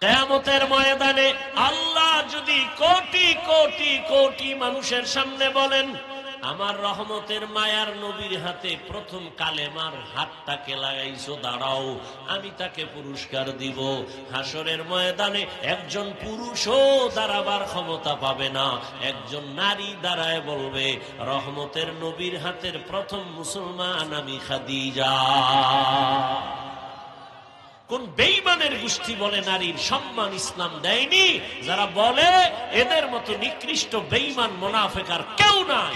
কিয়ামতের ময়দানে আল্লাহ যদি কোটি কোটি কোটি মানুষের সামনে বলেন, আমার রহমতের মায়ার নবীর হাতে প্রথম কালেমার হাতটাকে লাগাইছো, দাঁড়াও, আমি তাকে পুরস্কার দিব। হাসরের ময়দানে একজন পুরুষও দাঁড়াবার ক্ষমতা পাবে না, একজন নারী দাঁড়ায় বলবে, রহমতের নবীর হাতের প্রথম মুসলমান আমি খাদিজা। কোন বেঈমানের গোষ্ঠী বলে নারীর সম্মান ইসলাম দেয়নি? যারা বলে এদের মতো নিকৃষ্ট বেঈমান মুনাফিক আর কেউ নাই।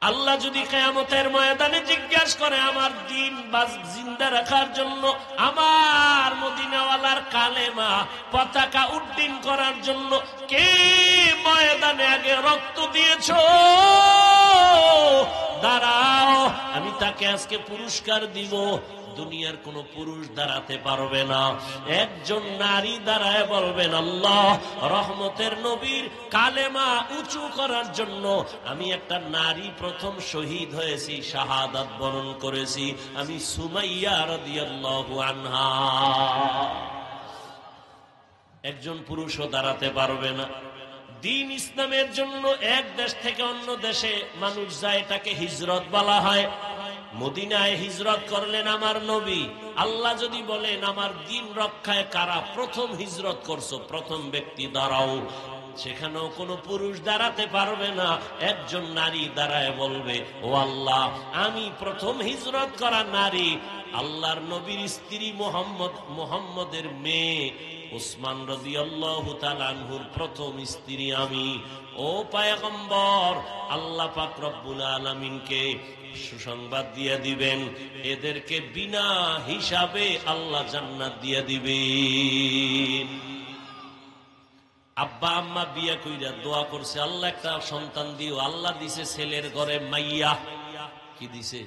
আল্লাহ যদি কিয়ামতের ময়দানে জিজ্ঞাসা করে আমার দিন জিন্দা রাখার জন্য, আমার মদিনাওয়ালার কালেমা পতাকা উড্ডীন করার জন্য কে ময়দানে আগে রক্ত দিয়েছো, দাঁড়াও, আমি তাকে আজকে পুরস্কার দিব। দুনিয়ার কোন পুরুষ দাঁড়াতে পারবে না, একজন নারী দাঁড়ায় বলবেন, আল্লাহ, রহমতের নবীর কালেমা উঁচু করার জন্য আমি একটা নারী প্রথম শহীদ হয়েছি, শাহাদাত বরণ করেছি, আমি সুমাইয়া রাদিয়াল্লাহু আনহা। একজন পুরুষও দাঁড়াতে পারবে না। দিন ইসলামের জন্য এক দেশ থেকে অন্য দেশে মানুষ যায়, এটাকে হিজরত বলা হয়। মদিনায় হিজরত করলেন আমার নবী। আল্লাহ যদি বলেন আমার দিন রক্ষায় কারা প্রথম হিজরত করছো, প্রথম ব্যক্তি দাঁড়াও, সেখানেও কোনো পুরুষ দাঁড়াতে পারবে না, একজন নারী দাঁড়ায় বলবে, ও আল্লাহ, আমি প্রথম হিজরত করা নারী, আল্লাহর নবীর স্ত্রী মুহাম্মদের মেয়ে উসমান রাদিয়াল্লাহু তাআলা আনহুর প্রথম স্ত্রী আমি। ও পয়গম্বর, আল্লাহ পাক রব্বুল আলামিনকে সুসংবাদ দিয়ে দিবেন, এদেরকে বিনা হিসাবে আল্লাহ জান্নাত দিয়ে দিবেন। আব্বা আম্মা বিয়ে কইরা দোয়া করছে, আল্লাহ একটা সন্তান দিও। আল্লাহ দিছে ছেলের ঘরে মাইয়া। কি দিছে?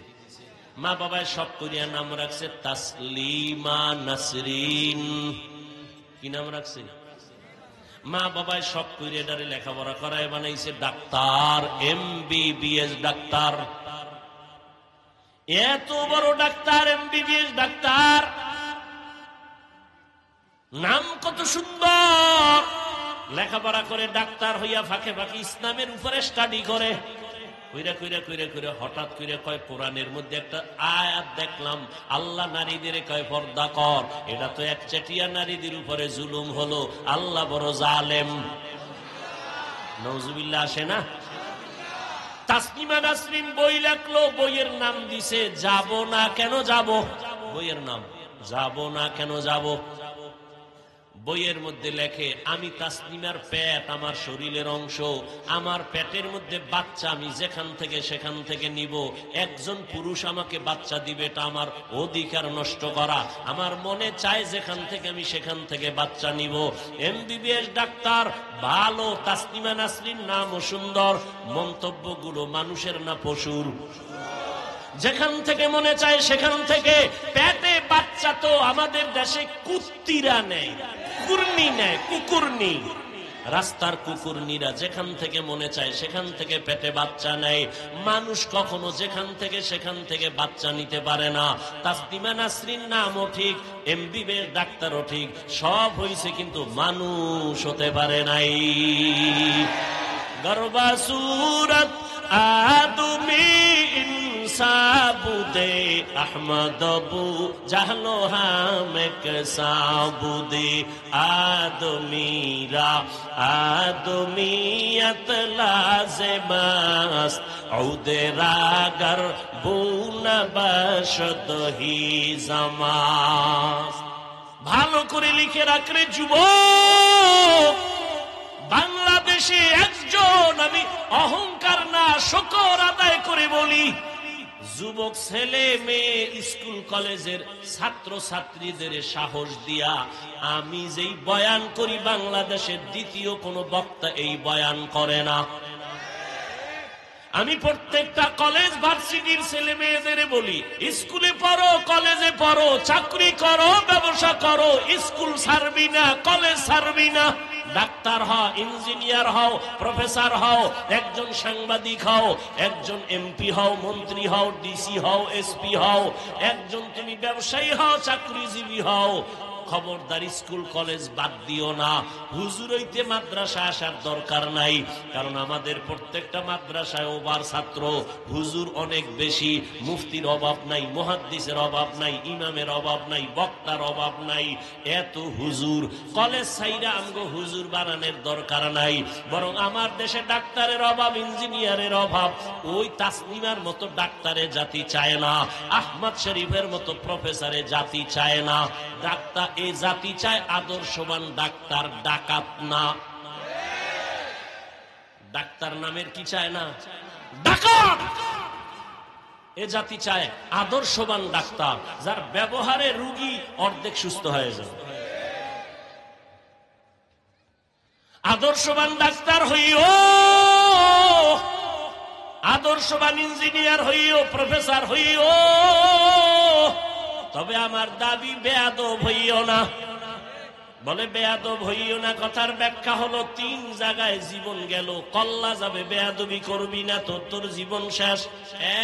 মা বাবায় সব করিয়া নাম রাখছে তাসলিমা নাসরিন। কি নাম রাখছে? মা বাবায় সব করিয়া এটারে লেখাপড়া করায় বানাইছে ডাক্তার, MBBS ডাক্তার। এত বড় ডাক্তার, MBBS ডাক্তার, নাম কত সুন্দর। লেখাপড়া করে ডাক্তার হইয়া ফাঁকে ফাঁকে ইসলামের উপরে স্টাডি করে। কইরা কইরা কইরা কইরা হঠাৎ করে কয়, কোরআনের মধ্যে একটা আয়াত দেখলাম, আল্লাহ নারীদের কয় পর্দা কর। এটা তো একচেটিয়া নারীদের উপরে জুলুম হলো, আল্লাহ বড় জালেম। নাউজুবিল্লাহ আসে না? তাসলিমা নাসরিন বই লেখলো, বইয়ের নাম দিছে যাব না কেন যাব। বইয়ের নাম যাব না কেন যাব। বইয়ের মধ্যে লেখে, আমি তাসলিমার পেট আমার শরীরের অংশ, আমার পেটের মধ্যে বাচ্চা আমি যেখান থেকে সেখান থেকে নিব। একজন পুরুষ আমাকে বাচ্চা দিবে, এটা আমার অধিকার নষ্ট করা। আমার মনে চায় যেখান থেকে আমি সেখান থেকে বাচ্চা নিব। MBBS ডাক্তার ভালো, তাসলিমা নাসরিন নামও সুন্দর, মন্তব্যগুলো মানুষের না পশুর। যেখান থেকে মনে চায় সেখান থেকে। পেটে বাচ্চা তো আমাদের দেশে কুত্তিরা নেয়, কুকুরনি নেয়, কুকুরনি। রাস্তার কুকুরনিরা যেখান থেকে মনে চায় সেখান থেকে পেটে বাচ্চা নেয়। মানুষ কখনো যেখান থেকে সেখান থেকে বাচ্চা নিতে পারে না। তাসলিমা নাসরিন নামও ঠিক, MBBS ডাক্তারও ঠিক, সব হয়েছে, কিন্তু মানুষ হতে পারে নাই। গর্বা সুরত আদমি সাবুদে আহমদবু জাহলো হামেক সাবুদে আদমিরা আদমিয়ত লাজেমাস ঔদে রাগর বুনা বশদহি জামাস। ভালো করে লিখে রাখরে যুবক, বাংলাদেশে একজন, আমি অহংকার না শুকর আদায় করে বলি, যুবক ছেলে মেয়ে স্কুল কলেজের ছাত্র ছাত্রীদের সাহস দিয়া আমি যেই বয়ান করি, বাংলাদেশের দ্বিতীয় কোন বক্তা এই বয়ান করে না। আমি প্রত্যেকটা কলেজ ভার্সিটির ছেলে মেয়েদের বলি, স্কুলে পড়ো, কলেজে পড়ো, চাকরি করো, ব্যবসা করো, স্কুল ছাড়বি না, কলেজ ছাড়বি না। ডাক্তার হও, ইঞ্জিনিয়ার হও, প্রফেসর হও, একজন সাংবাদিক হও, একজন MP হও, মন্ত্রী হও, DC হও, SP হও, একজন তুমি ব্যবসায়ী হও, চাকরিজীবী হও, খবরদার স্কুল কলেজ বাদ দিও না। হুজুর হইতে মাদ্রাসা আসার দরকার নাই, কারণ আমাদের প্রত্যেকটা মাদ্রাসায় ওভার ছাত্র, হুজুর অনেক বেশি। মুফতির অভাব নাই, মুহাদ্দিসের অভাব নাই, ইমামের অভাব নাই, বক্তার অভাব নাই, এত হুজুর। কলেজ সাইরা আমগো হুজুর বানানোর দরকার নাই, বরং আমার দেশে ডাক্তারের অভাব, ইঞ্জিনিয়ারের অভাব। ওই তাসনিমার মতো ডাক্তারে জাতি চায় না, আহমদ শরীফের মতো প্রফেসরে জাতি চায় না। ডাক্তার এই জাতি চায় আদর্শবান ডাক্তার, ডাকাত না। ডাক্তার নামের কি চায় না, ডাকাত। এ জাতি চায় আদর্শবান ডাক্তার, যার ব্যবহারে রোগী অর্ধেক সুস্থ হয়ে যাবে। আদর্শবান ডাক্তার হইও, আদর্শবান ইঞ্জিনিয়ার হইও, প্রফেসর হইও, তবে আমার দাবি বেয়াদব হইও না। বলে বেয়াদব হইও না, কথার ব্যাখ্যা হলো 3 জায়গায় জীবন গেল, কল্লা যাবে, বেয়াদবি করবি না তো তোর জীবন শেষ।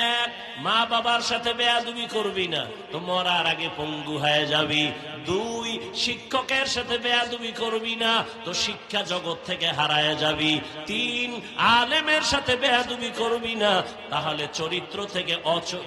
1, মা বাবার সাথে বেয়াদবি করবি না তো মরার আগে পঙ্গু হয়ে যাবি। 2, শিক্ষকের সাথে বেয়াদবি করবি না তো শিক্ষা জগৎ থেকে হারায় যাবি। 3, আলেমের সাথে বেয়াদবি করবি না, তাহলে চরিত্র থেকে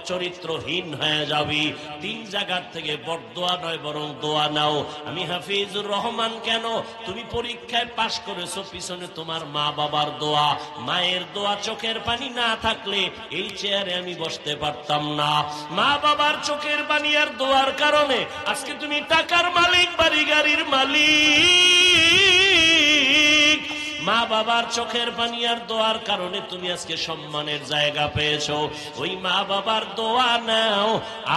চরিত্রহীন হয়ে যাবি। 3 জায়গার থেকে বরদোয়া নয় বরং দোয়া নাও। আমি হাফিজুর রহমান, কেন তুমি পরীক্ষায় পাশ করেছো, পিছনে তোমার মা বাবার দোয়া। মায়ের দোয়া, চোখের পানি না থাকলে এই চেয়ারে আমি বসতে পারতাম না। মা বাবার চোখের পানি আর দোয়ার কারণে আজকে তুমি টাকার মালিক, বাড়ি গাড়ির মালিক। মা বাবার চোখের পানি আর দোয়ার কারণে তুমি আজকে সম্মানের জায়গা পেয়েছো। ওই মা বাবার দোয়া নাও,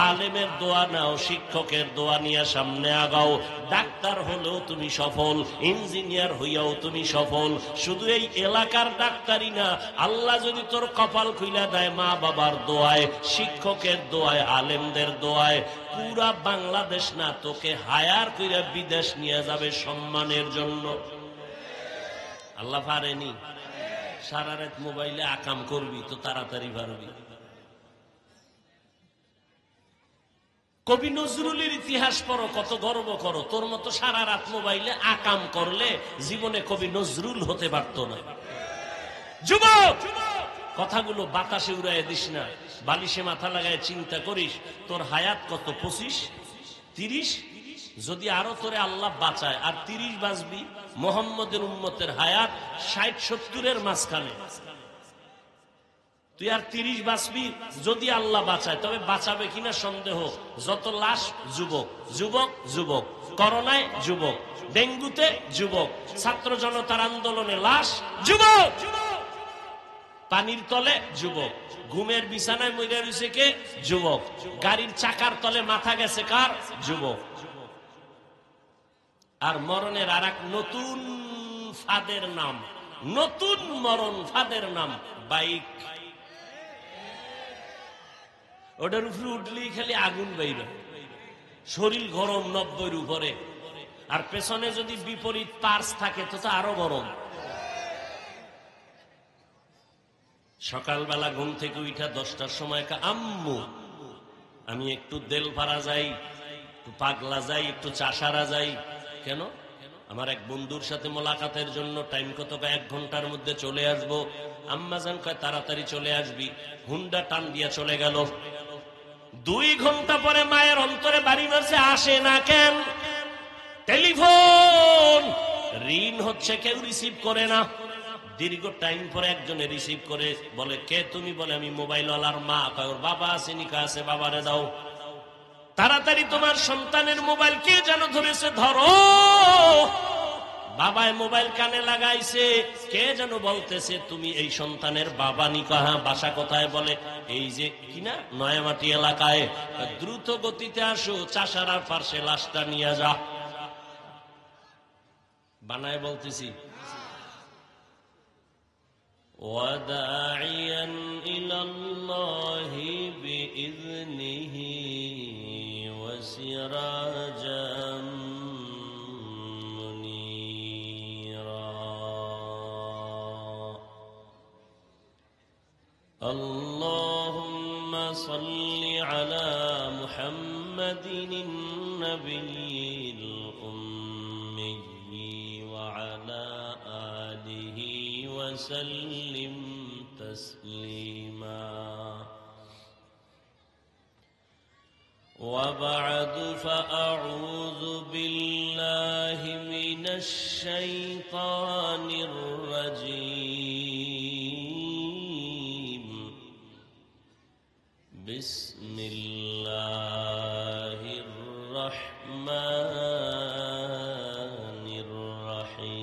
আলেমের দোয়া নাও, শিক্ষকের দোয়া নিয়ে সামনে আগাও। ডাক্তার হলেও তুমি সফল, ইঞ্জিনিয়ার হইয়াও তুমি সফল। শুধু এই এলাকার ডাক্তারই না, আল্লাহ যদি তোর কপাল খুইলা দেয় মা বাবার দোয়ায়, শিক্ষকের দোয়ায়, আলেমদের দোয়ায়, পুরা বাংলাদেশ না তোকে হায়ার কইরা বিদেশ নিয়ে যাবে সম্মানের জন্য। আল্লাহ পারেনি? সারা রাত মোবাইলে আকাম করবি তো তাড়াতাড়ি পারবি। কবি নজরুলের ইতিহাস পড়ো, কত গর্ব করো। তোর মতো সারা রাত মোবাইলে আকাম করলে জীবনে কবি নজরুল হতে পারতো না। যুবক, কথাগুলো বাতাসে উড়াইয়া দিস না, বালিশে মাথা লাগায় চিন্তা করিস তোর হায়াত কত, 25, 30। যদি আরো তোরে আল্লাহ বাঁচায় আর 30 বাঁচবি, মুহাম্মদের উম্মতের হায়াত 60-70-এর মাঝখানে। তুই আর 30 বাঁচবি যদি আল্লাহ বাঁচায়, তবে বাঁচাবে কিনা সন্দেহ। যত লাশ যুবক, যুবক, যুবক, করোনায় যুবক, ডেঙ্গুতে যুবক, ছাত্র জনতার আন্দোলনে লাশ যুবক, পানির তলে যুবক, ঘুমের বিছানায় মরে রয়েছে কে, যুবক, গাড়ির চাকার তলে মাথা গেছে কার, যুবক। আর মরণের আর এক নতুন ফাঁদের নাম, নতুন মরণ ফাঁদের নাম বাইক। ওটার উপরে উঠলেই খালি আগুন বাইর, শরীর গরম 90-এর উপরে, আর পেছনে যদি বিপরীত পার্স থাকে তো আরো গরম। সকালবেলা ঘুম থেকে উঠা 10টার সময় আম্মু আমি একটু দেলপাড়া যাই, একটু পাগলা যাই, একটু চাষারা যাই। কেন? আমার এক বন্ধুর সাথে মোলাকাতের জন্য। টাইম কত? 1 ঘন্টার মধ্যে চলে আসবো। আম্মা জান কয় তাড়াতাড়ি চলে আসবি। হুন্ডা টান দিয়া চলে গেল। 2 ঘন্টা পরে মায়ের অন্তরে বাড়ি মারছে, আসে না কেন? টেলিফোন রিং হচ্ছে, কেউ রিসিভ করে না। দীর্ঘ টাইম পরে একজনে রিসিভ করে, বলে কে তুমি? বলে আমি মোবাইলওয়ালার মা। কয় ওর বাবা আসেনি? কা আছে, বাবারে দাও। তাড়াতাড়ি তোমার সন্তানের মোবাইল কে যেন ধরেছে, ধরো। বাবায় মোবাইল কানে লাগাইছে, কে যেন বলতেছে তুমি এই সন্তানের বাবা নি? কাহা, বাসা কোথায়? বলে এই যে কিনা নয়ামাটি এলাকায়। দ্রুত গতিতে আসো, চাষারার পার্শ্বে লাশটা নিয়ে যা। বানায় বলতেছি, ওয়াদাইয়া ইলাল্লাহি বিইذনিহি ওয়াসিরাজাম মুনীরা। আল্লাহুম্মা সাল্লি আলা মুহাম্মাদিন নাবিয়্যিল وسلم تسليما وبعد فأعوذ بالله من الشيطان الرجيم بسم الله الرحمن الرحيم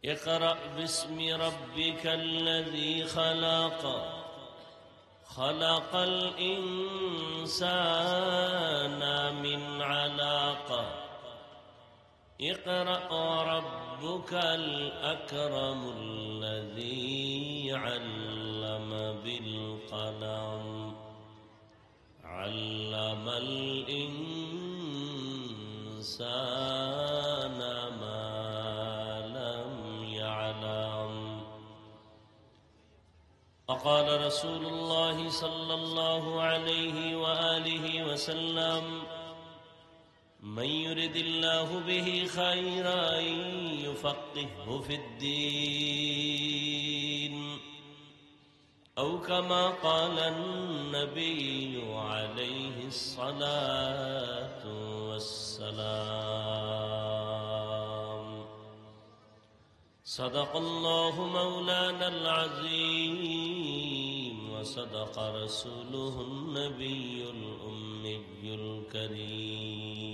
اقرأ باسم ربك الذي خلق خلق الإنسان من علق اقرأ وربك الأكرم الذي علم بالقلم علم الإنسان ما لم يعلم وقال رسول الله صلى الله عليه وآله وسلم من يرد الله به خيرا يفقهه في الدين أو كما قال النبي عليه الصلاة والسلام صدق الله مولانا العظيم وصدق رسوله النبي الأمي الكريم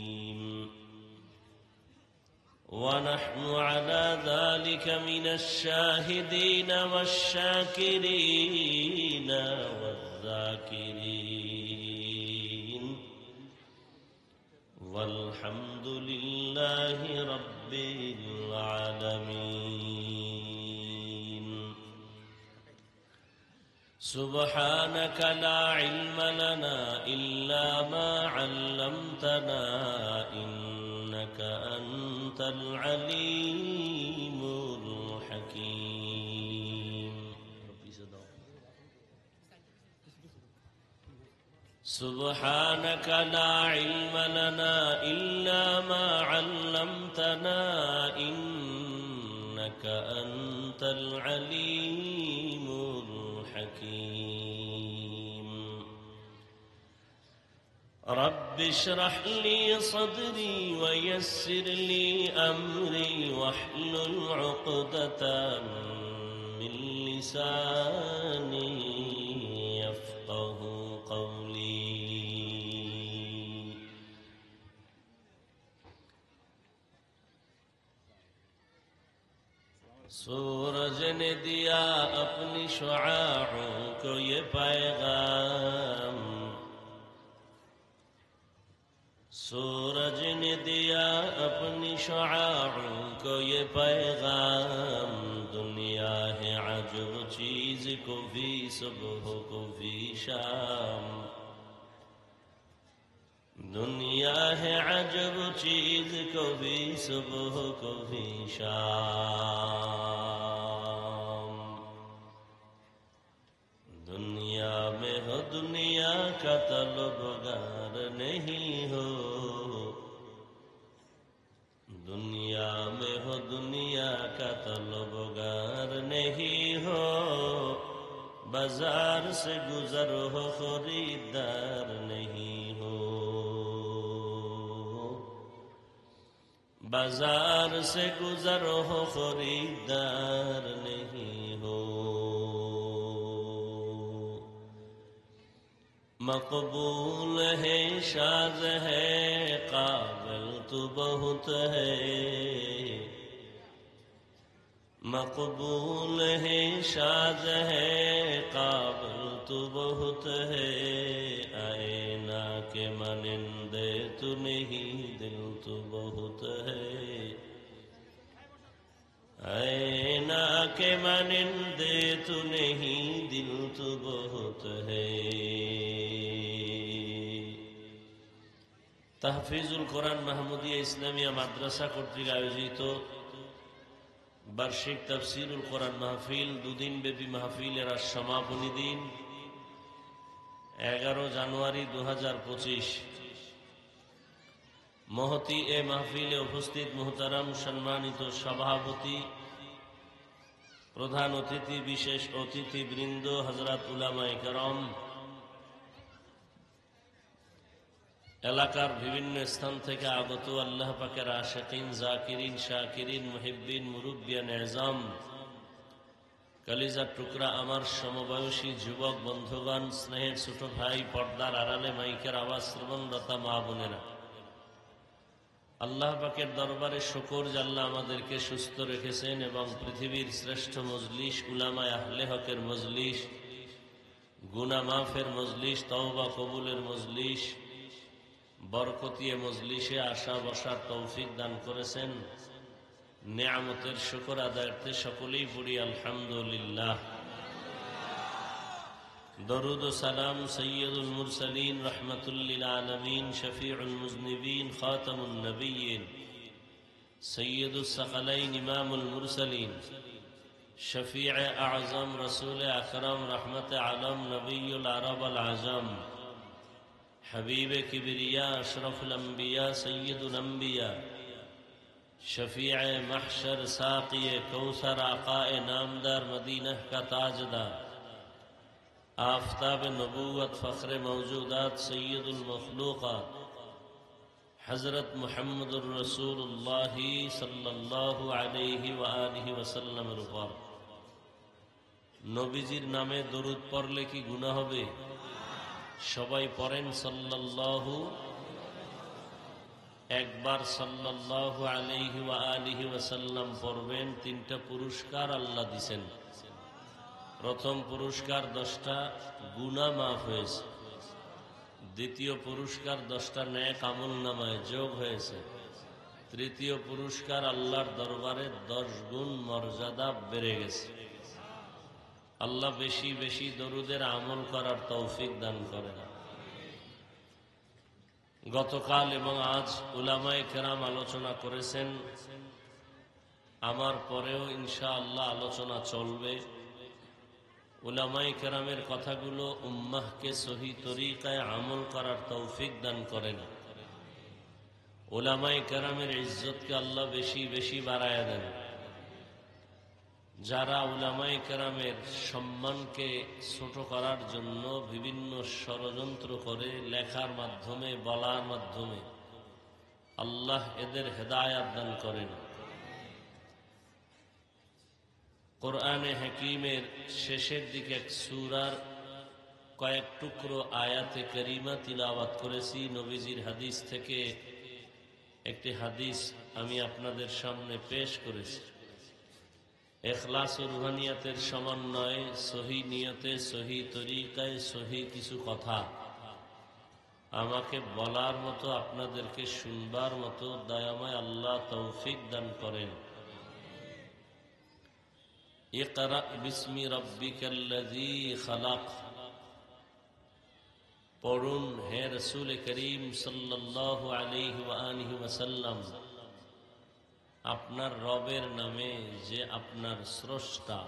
ونحن على ذلك من الشاهدين والشاكرين والذاكرين والحمد لله رب العالمين سبحانك لا علم لنا إلا ما علمتنا إنك أنت العليم الحكيم سبحانك لا علم لنا إلا ما علمتنا إنك أنت العليم الحكيم رب اشرح لي صدري ويسر لي أمري واحلل عقدة من لساني يفقه قولي सूरज ने दिया अपनी शुआओं को ये पैगाम सूरज ने दिया अपनी शुआओं को ये पैगाम दुनिया है अजब चीज को भी सुबह को भी शाम दुनिया है अजब चीज को भी सुबह को भी शाम दुनिया में हो दुनिया का तलबगार नहीं हो दुनिया में हो दुनिया का तलबगार नहीं हो बाजार से गुजर हो खरीदार नहीं हो बाजार से गुजर हो खरीदार नहीं हो मकबूल है शाज़ है काबिल तो बहुत है मकबूल है शाज़ है काबिल तो बहुत है आईना के मानिंदे तू नहीं दिल तो बहुत है आईना के मानिंदे तू नहीं दिल तो बहुत है তাহফিজুল কোরআন মাহমুদিয়া ইসলামিয়া মাদ্রাসা কর্তৃক আয়োজিত বার্ষিক তাফসীরুল কোরআন মাহফিল দুদিন ব্যাপী মাহফিলের আজ সমাপনী দিন 11 জানুয়ারি 2025 রবি শতক 1441 হিজরি 11 জানুয়ারি 2025 মহতি এ মাহফিলে উপস্থিত মুহতারাম সম্মানিত সভাপতি, প্রধান অতিথি, বিশেষ অতিথি বৃন্দ, হযরত উলামায়ে কেরাম, এলাকার বিভিন্ন স্থান থেকে আগত আল্লাহ পাকের আশিকিন, জাকিরিন, শাকিরিন, মুহিব্বিন, মুরব্বিয়ান এজাম, কলিজার টুকরা আমার সমবয়সী যুবক বন্ধুগণ, স্নেহের ছোট ভাই, পর্দার আড়ালে মাইকের আওয়াজ শ্রবণরতা মা বোনেরা, আল্লাহ পাকের দরবারে শুকর যে আল্লাহ আমাদেরকে সুস্থ রেখেছেন এবং পৃথিবীর শ্রেষ্ঠ মজলিস, উলামায়ে আহলে হকের মজলিস, গুনাহ মাফের মজলিস, তওবা কবুলের মজলিস, বরকতিয়ে মজলিসে আসা বসার তৌফিক দান করেছেন। নেয়ামতের শুকর আদায়ার্থে সকলেই পড়ি আলহামদুলিল্লাহ। দরুদ ও সালাম সৈয়দুল মুরসালিন, রহমাতুল লিল আলামিন, শফিউল মুজনিবিন, খাতামুন নবিয়্যিন, সৈয়দুস সাকালাইন, ইমামুল মুরসালিন, শফিয়ে আযম, রসুল আকরাম, রহমতে আলম, নবিয়ুল আরব আল আজম, হাবিবে কিবরিয়া, আশরাফুল আম্বিয়া, সৈয়দুল আম্বিয়া, शफीए महशर, साक़िए कौसर, आक़ाए नामदार, मदीना का ताजदार, आफ़ताब नबूवत, फ़ख्र मौजूदात, सैयदुल मखलूक़ात, हज़रत मुहम्मदुर रसूलुल्लाह सल्लल्लाहु अलैहि व आलिहि वसल्लम रुपर नबीजिर नामे दरूद पढ़ले की गुनाह होबे? सबाई पढ़ेन सल्लल्लाहु, একবার সাল্লাল্লাহু আলাইহি ওয়া আলিহি ওয়াসাল্লাম পড়বেন, তিনটা পুরস্কার আল্লাহ দিবেন। প্রথম পুরস্কার 10টা গুনাহ মাফ হয়েছে, দ্বিতীয় পুরস্কার 10টা নেক আমলনামায় যোগ হয়েছে, তৃতীয় পুরস্কার আল্লাহর দরবারে 10 গুণ মর্যাদা বেড়ে গেছে। আল্লাহ বেশি বেশি দরুদের আমল করার তৌফিক দান করেন। গতকাল এবং আজ উলামায়ে কেরাম আলোচনা করেছেন, আমার পরেও ইনশাআল্লাহ আলোচনা চলবে। উলামায়ে কেরামের কথাগুলো উম্মাহকে সহি তরিকায় আমল করার তৌফিক দান করেন। উলামায়ে কেরামের ইজ্জতকে আল্লাহ বেশি বেশি বাড়ায়া দেন। যারা উলামায়ে কেরামের সম্মানকে ছোট করার জন্য বিভিন্ন ষড়যন্ত্র করে, লেখার মাধ্যমে, বলার মাধ্যমে, আল্লাহ এদের হেদায়াত দান করেন। কোরআনে হাকিমের শেষের দিকে এক সূরার কয়েক টুকরো আয়াতে করিমা তিলাওয়াত করেছি। নবীজির হাদিস থেকে একটি হাদিস আমি আপনাদের সামনে পেশ করেছি। ইখলাস ও রুহানিয়াতের সমন্বয়ে, সহি নিয়তে, সহি তরিকায়, সহি কিছু কথা আমাকে বলার মতো, আপনাদেরকে শুনবার মতো দয়াময় আল্লাহ তৌফিক দান করেন। ইকরা বিসমি রাব্বিকাল্লাযী খালাক, পড়ুন হে রাসূল করিম সাল্লাল্লাহু আলাইহি ওয়া আলিহি ওয়াসাল্লাম, আপনার রবের নামে যে আপনার স্রষ্টা।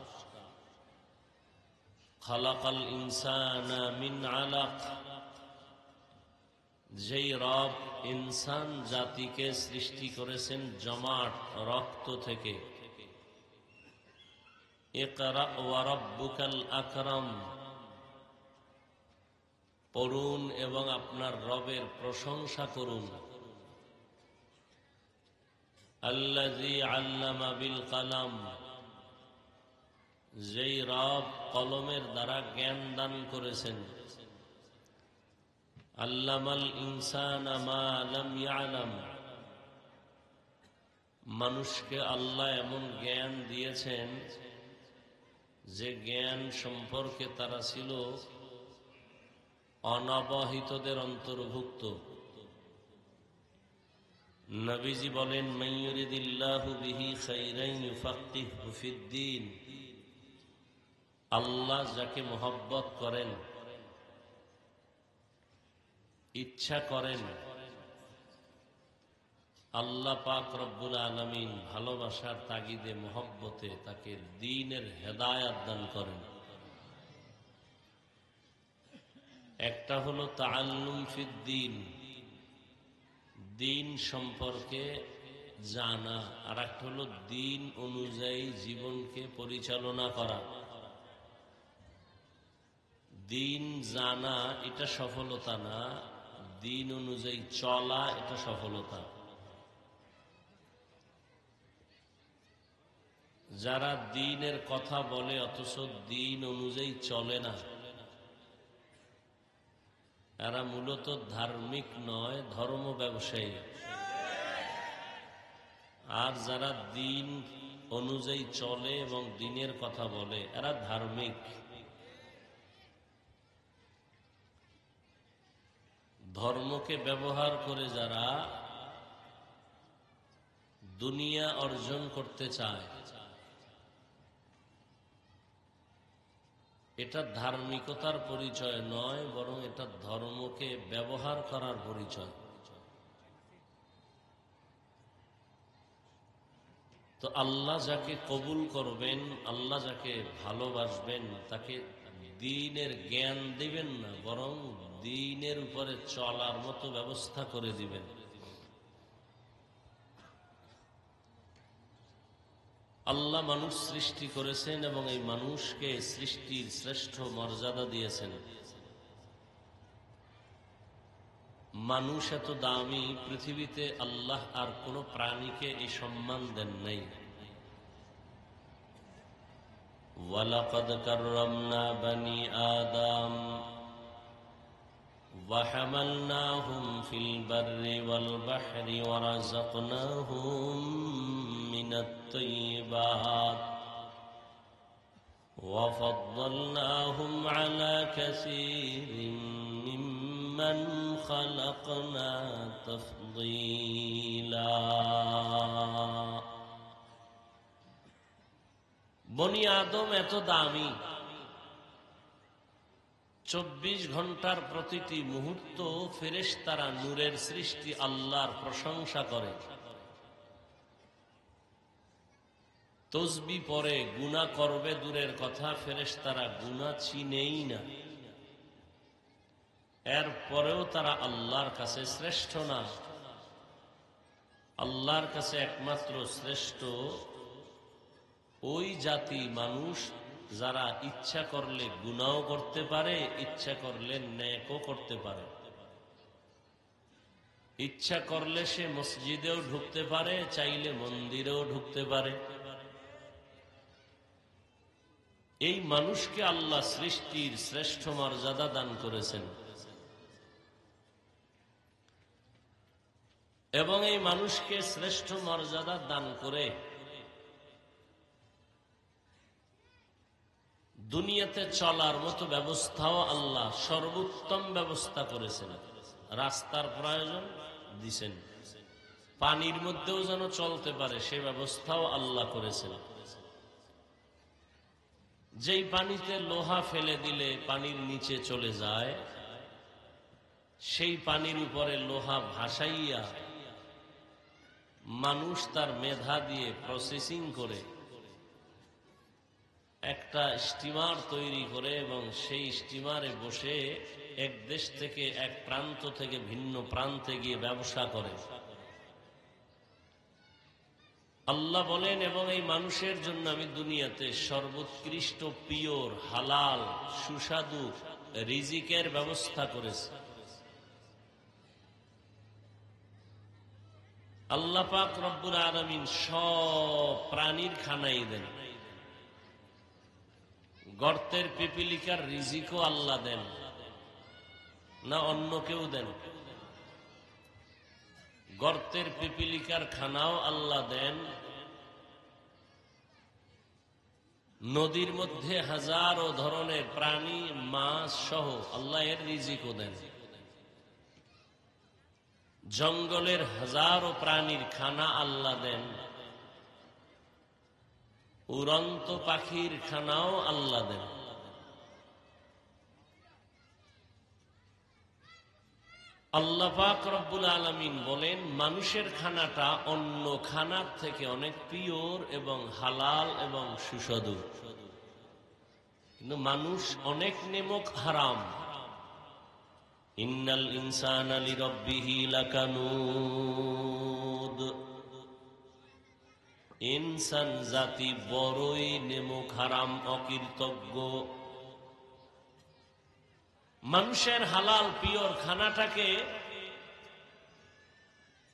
খালাকাল ইনসানা মিন আলাক, যেই রব ইনসান জাতিকে সৃষ্টি করেছেন জমাট রক্ত থেকে। ইকরা ওয়া রাব্বুকাল আকরাম, পড়ুন এবং আপনার রবের প্রশংসা করুন। আল্লাযী আল্লামা বিল কলম, যেই রব কলমের দ্বারা জ্ঞান দান করেছেন। আল্লামাল ইনসানা মা লাম ইয়ালাম, মানুষকে আল্লাহ এমন জ্ঞান দিয়েছেন যে জ্ঞান সম্পর্কে তারা ছিল অনবহিতদের অন্তর্ভুক্ত। নবীজি বলেন, মান ইউরিদিল্লাহু বিহি খাইরান ইউফাক্কিহু ফিদ্দীন, আল্লাহ যাকে মহব্বত করেন, ইচ্ছা করেন, আল্লাহ পাক রব্বুল আলামিন ভালোবাসার তাগিদে, মহব্বতে তাকে দ্বীনের হেদায়াত দান করেন। একটা হলো তাআল্লুম ফিদ্দীন, দিন সম্পর্কে জানা, আর একটা হলো দিন অনুযায়ী জীবনকে পরিচালনা করা। দিন জানা এটা সফলতা না, দিন অনুযায়ী চলা এটা সফলতা। যারা দ্বীনের কথা বলে অথচ দিন অনুযায়ী চলে না, এরা মূলত ধার্মিক নয়, ধর্ম ব্যবসায়ী। আর যারা দিন অনুযায়ী চলে এবং দিনের কথা বলে এরা ধার্মিক। ধর্মকে ব্যবহার করে যারা দুনিয়া অর্জন করতে চায়, এটা ধার্মিকতার পরিচয় নয়, বরং এটা ধর্মকে ব্যবহার করার পরিচয়। তো আল্লাহ যাকে কবুল করবেন, আল্লাহ যাকে ভালোবাসবেন, তাকে দ্বীনের জ্ঞান দিবেন না, বরং দ্বীনের উপরে চলার মতো ব্যবস্থা করে দিবেন। আল্লাহ মানুষ সৃষ্টি করেছেন এবং এই মানুষকে সৃষ্টির শ্রেষ্ঠ মর্যাদা দিয়েছেন। মানুষ এত দামি, পৃথিবীতে আল্লাহ আর কোন প্রাণীকে এই সম্মান দেন নাই। ওয়ালাকাদ কাররামনা বনি আদম ওয়া হামালনাহুম ফিল বাররি ওয়াল বাহরি ওয়া রাযাকনাহুম মিনাত তাইয়্যিবাত ওয়া ফাদ্দালনাহুম আলা কাসীরিন মিম্মান খালাকনা তাফদীলা। বনি আদম এত দামি, 24 ঘন্টার প্রতিটি মুহূর্ত ফেরেশতারা নূরের সৃষ্টি আল্লাহর প্রশংসা করে, তসবিহ পড়ে, গুনাহ করবে দূরের কথা, ফেরেশতারা গুনাহ চিনেই না। এরপরেও তারা আল্লাহর কাছে শ্রেষ্ঠ না। আল্লাহর কাছে একমাত্র শ্রেষ্ঠ ওই জাতি মানুষ যারা ইচ্ছা করলে গুনাহ করতে পারে, ইচ্ছা করলে নেকও করতে পারে। ইচ্ছা করলে সে মসজিদেও ঢুকতে পারে, চাইলে মন্দিরেও ঢুকতে পারে। এই মানুষকে আল্লাহ সৃষ্টির শ্রেষ্ঠ মর্যাদা দান করেছেন এবং এই মানুষকে শ্রেষ্ঠ মর্যাদা দান করে দুনিয়াতে চলার মতো ব্যবস্থাও আল্লাহ সর্বোত্তম ব্যবস্থা করেছেন। রাস্তার প্রয়োজন দিছেন, পানির মধ্যেও যেন চলতে পারে সে ব্যবস্থাও আল্লাহ করেছেন। যেই পানিতে লোহা ফেলে দিলে পানির নিচে চলে যায়, সেই পানির উপরে লোহা ভাসাইয়া মানুষ তার মেধা দিয়ে প্রসেসিং করে একটা স্টিমার তৈরি করে এবং সেই স্টিমারে বসে এক দেশ থেকে, এক প্রান্ত থেকে ভিন্ন প্রান্তে গিয়ে ব্যবসা করে। আল্লাহ বলেন, এবং এই মানুষের জন্য আমি দুনিয়াতে সর্বোৎকৃষ্ট পিওর হালাল সুস্বাদু রিজিকের ব্যবস্থা করেছি। আল্লাহ পাক রব্বুল আলামিন সব প্রাণীর খানাই দেন। গর্তের পিপিলিকার রিজিকও আল্লাহ দেন না অন্য কেউ দেন? গর্তের পিপিলিকার খানাও আল্লাহ দেন, নদীর মধ্যে হাজারো ধরনের প্রাণী মাছ সহ আল্লাহ এর রিজিকও দেন, জঙ্গলের হাজারো প্রাণীর খানা আল্লাহ দেন, উড়ন্ত পাখির খানাও আল্লাহ দেন। আল্লাহ পাক রব্বুল আলামিন বলেন, মানুষের খানাটা অন্য খানার থেকে অনেক পিওর এবং হালাল এবং সুস্বাদু, কিন্তু মানুষ অনেক নেমক হারাম। ইন্নাল ইনসানা লিরাব্বিহি লাকানুদ। ইনসান জাতি বড়ই নেমুখ হারাম, অকৃতজ্ঞ। মানুষের হালাল পিওর খানাটাকে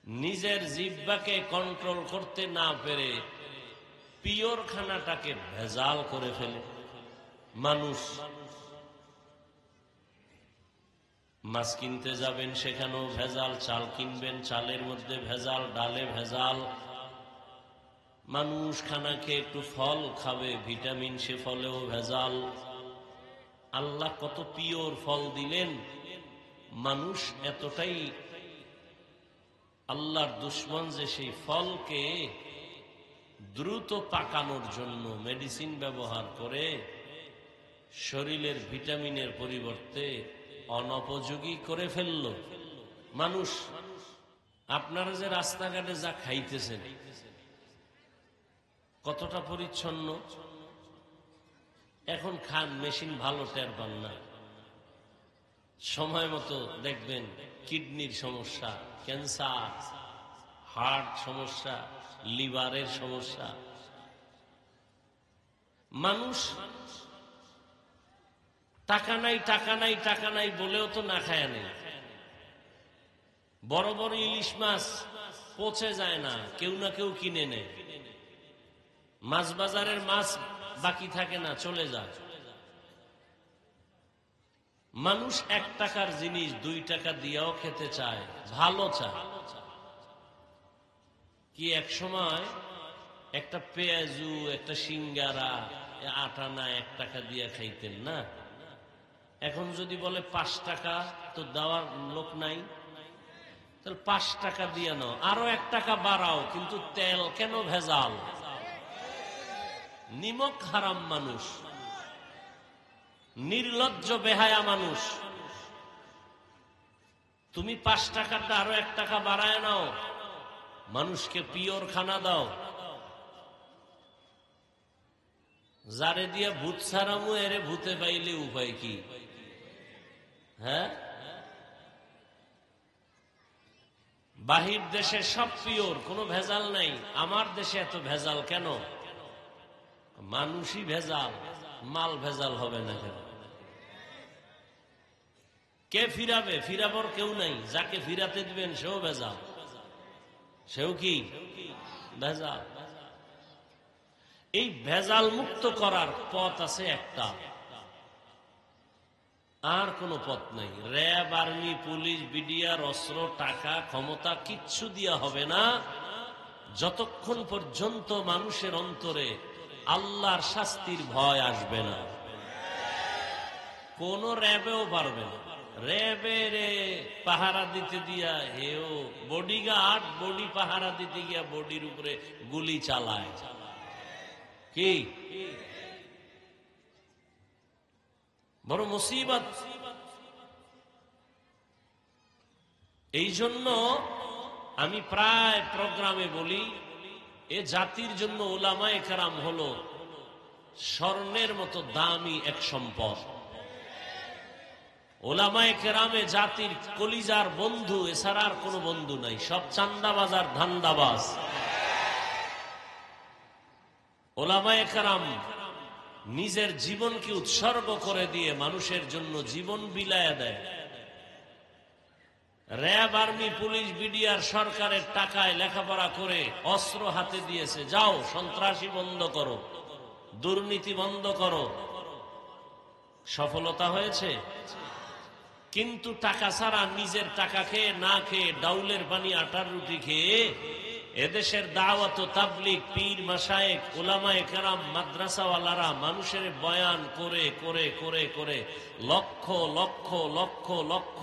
নিজের জিহ্বাকে কন্ট্রোল করতে না পেরে পিওর খানাটাকে ভেজাল করে ফেলে মানুষ। মাছ কিনতে যাবেন, সেখানেও ভেজাল। চাল কিনবেন, চালের মধ্যে ভেজাল, ডালে ভেজাল। মানুষ খানা খেয়ে একটু ফল খাবে, ভিটামিন, সে ফলেও ভেজাল। আল্লাহ কত পিওর ফল দিলেন, মানুষ এতটাই আল্লাহর দুশ্মন যে সেই ফলকে দ্রুত পাকানোর জন্য মেডিসিন ব্যবহার করে শরীরের ভিটামিনের পরিবর্তে অনুপযোগী করে ফেলল মানুষ। আপনারা যে রাস্তাঘাটে যা খাইতেছেন কতটা পরিচ্ছন্ন, এখন খান, মেশিন ভালো টের পান না। সময় মতো দেখবেন কিডনির সমস্যা, ক্যান্সার, হার্ট সমস্যা, লিভারের সমস্যা। মানুষ টাকা নাই টাকা নাই টাকা নাই বলেও তো না খায় নেই। বড় বড় ইলিশ মাছ পচে যায় না, কেউ না কেউ কিনে নেয়। মাছ বাজারের মাছ বাকি থাকে না, চলে যায়। মানুষ 1 টাকার জিনিস 2 টাকা দিয়েও খেতে চায়, ভালো চায়। কি এক সময় একটা পেঁয়াজু, একটা সিঙ্গারা 8 আনা 1 টাকা দিয়ে খাইতেন না? এখন যদি বলে 5 টাকা, তো দেওয়ার লোক নাই। তাহলে 5 টাকা দিয়ে নাও, আরো 1 টাকা বাড়াও, কিন্তু তেল কেন ভেজাল? নিমক হারাম মানুষ, নির্লজ্জ বেহায়া মানুষ। তুমি 5 টাকাটা আরো 1 টাকা বাড়ায় নাও, মানুষকে পিওর খানা দাও। যারে দিয়ে ভূত ছাড়ামু, এরে ভূতে পাইলে উপায় কি? হ্যাঁ, বাহির দেশে সব পিওর, কোনো ভেজাল নাই। আমার দেশে এত ভেজাল কেন? মানুষই ভেজাল, মাল ভেজাল হবে না কেন? কে ফিরাবে? ফিরাবার কেউ নাই। যাকে ফিরাতে দিবেন সেও ভেজাল, সেও কি ভেজাল। এই ভেজাল মুক্ত করার পথ আছে একটা, আর কোনো পথ নাই। র্যাব, আর্মি, পুলিশ, বিডিআর, অস্ত্র, টাকা, ক্ষমতা কিচ্ছু দিয়া হবে না, যতক্ষণ পর্যন্ত মানুষের অন্তরে আল্লাহর শাস্তির ভয় আসবে না। কোন র্যাবেও পারবে না। র্যাবের পাহারা দিতে দিয়া হেও বডিগার্ড, বডি পাহারা দিতে গিয়া বডির উপরে গুলি চালায়। কি বড় মুসিবত! এই জন্য আমি প্রায় প্রোগ্রামে বলি, এ জাতির জন্য উলামায়ে কেরাম হলো স্বর্ণের মতো দামি এক সম্পদ। উলামায়ে কেরামে জাতির কলিজার বন্ধু, এছাড়া আর কোনো বন্ধু নাই। সব চান্দাবাজ আর ধান্দাবাজ। উলামায়ে কেরাম নিজের জীবনকে উৎসর্গ করে দিয়ে মানুষের জন্য জীবন বিলায়া দেয়। র্যাব, আর্মি, পুলিশ, বিডিআর সরকারের টাকায় লেখাপড়া করে অস্ত্র হাতে দিয়েছে, যাও সন্ত্রাসী বন্ধ করো, দুর্নীতি বন্ধ করো। সফলতা হয়েছে? কিন্তু টাকা ছাড়া, নিজের টাকা খেয়ে না খেয়ে, ডাউলের পানি আটার রুটি খেয়ে এদেশের দাওয়াত, তাবলীগ, পীর, মাশায়েখ, উলামায়ে কেরাম, মাদ্রাসাওয়ালারা মানুষের বয়ান করে করে করে করে লক্ষ লক্ষ লক্ষ লক্ষ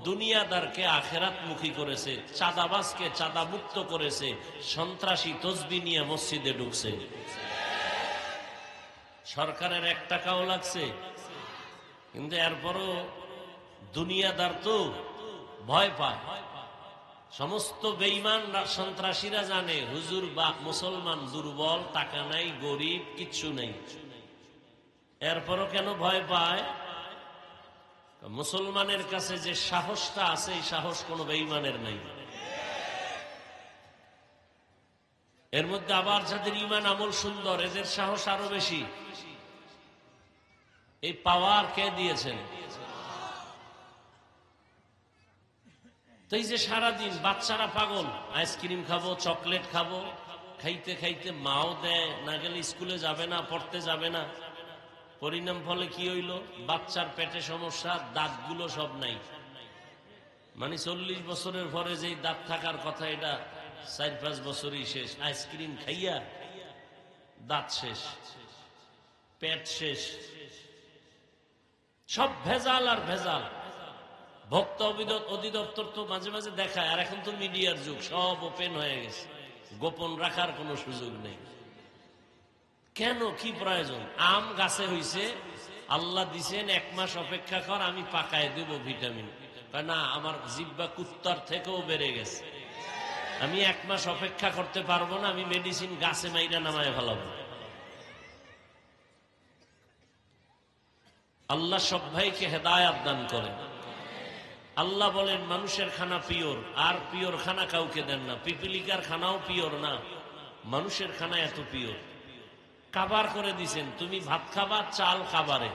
দুনিয়াদারকে আখেরাতমুখী করেছে, চাঁদাবাজকে চাঁদা মুক্ত করেছে, সন্ত্রাসী তসবিহ নিয়ে মসজিদে ঢুকছে। সরকারের 1 টাকাও লাগছে, কিন্তু এরপরও দুনিয়াদার তো ভয় পায়। সমস্ত বেঈমান সন্ত্রাসীরা জানে হুজুর বা মুসলমান দুর্বল, টাকা নাই, গরিব, কিচ্ছু নেই। এরপরও কেন ভয় পায়? মুসলমানের কাছে যে সাহসটা আছে এই সাহস কোনো বেঈমানের নাই। এর মধ্যে আবার যাদের ঈমান আমল সুন্দর এদের সাহস আরো বেশি। এই পাওয়ার কে দিয়েছেন? তো এই যে সারাদিন বাচ্চারা পাগল, আইসক্রিম খাবো, চকলেট খাবো, খাইতে খাইতে মাও দেয় না, গেলে স্কুলে যাবে না, পড়তে যাবে না। পরিণাম ফলে কি হইল? বাচ্চার পেটে সমস্যা, দাঁতগুলো সব নাই। মানে 40 বছরের পরে যেই দাঁত থাকার কথা এটা 4-5 বছরই শেষ। আইসক্রিম খাইয়া দাঁত শেষ, পেট শেষ, সব ভেজাল আর ভেজাল। ভোক্তা অধিদপ্তর তো মাঝে মাঝে দেখায়, আর এখন তো মিডিয়ার যুগ, সব ওপেন হয়ে গেছে, গোপন রাখার কোনো সুযোগ নেই। কেন, কি প্রয়োজন? আম গাছে হইছে, আল্লাহ দিছেন 1 মাস অপেক্ষা কর, আমি পাকায় দেব ভিটামিন। না, আমার জিহ্বা কুত্তার থেকেও বেড়ে গেছে, আমি 1 মাস অপেক্ষা করতে পারবো না, আমি মেডিসিন গাছে মাইরা নামায় ফেলাবো। আল্লাহ সব ভাইকে হেদায়াত দান করেন। আল্লাহ বলেন মানুষের খানা পিওর, আর পিওর খানা কাউকে দেন না। পিপিলিকার খানাও পিওর না, মানুষের খানা এত পিওর। কাবার করে দিছেন, তুমি ভাত খাবা চাল কাবারে,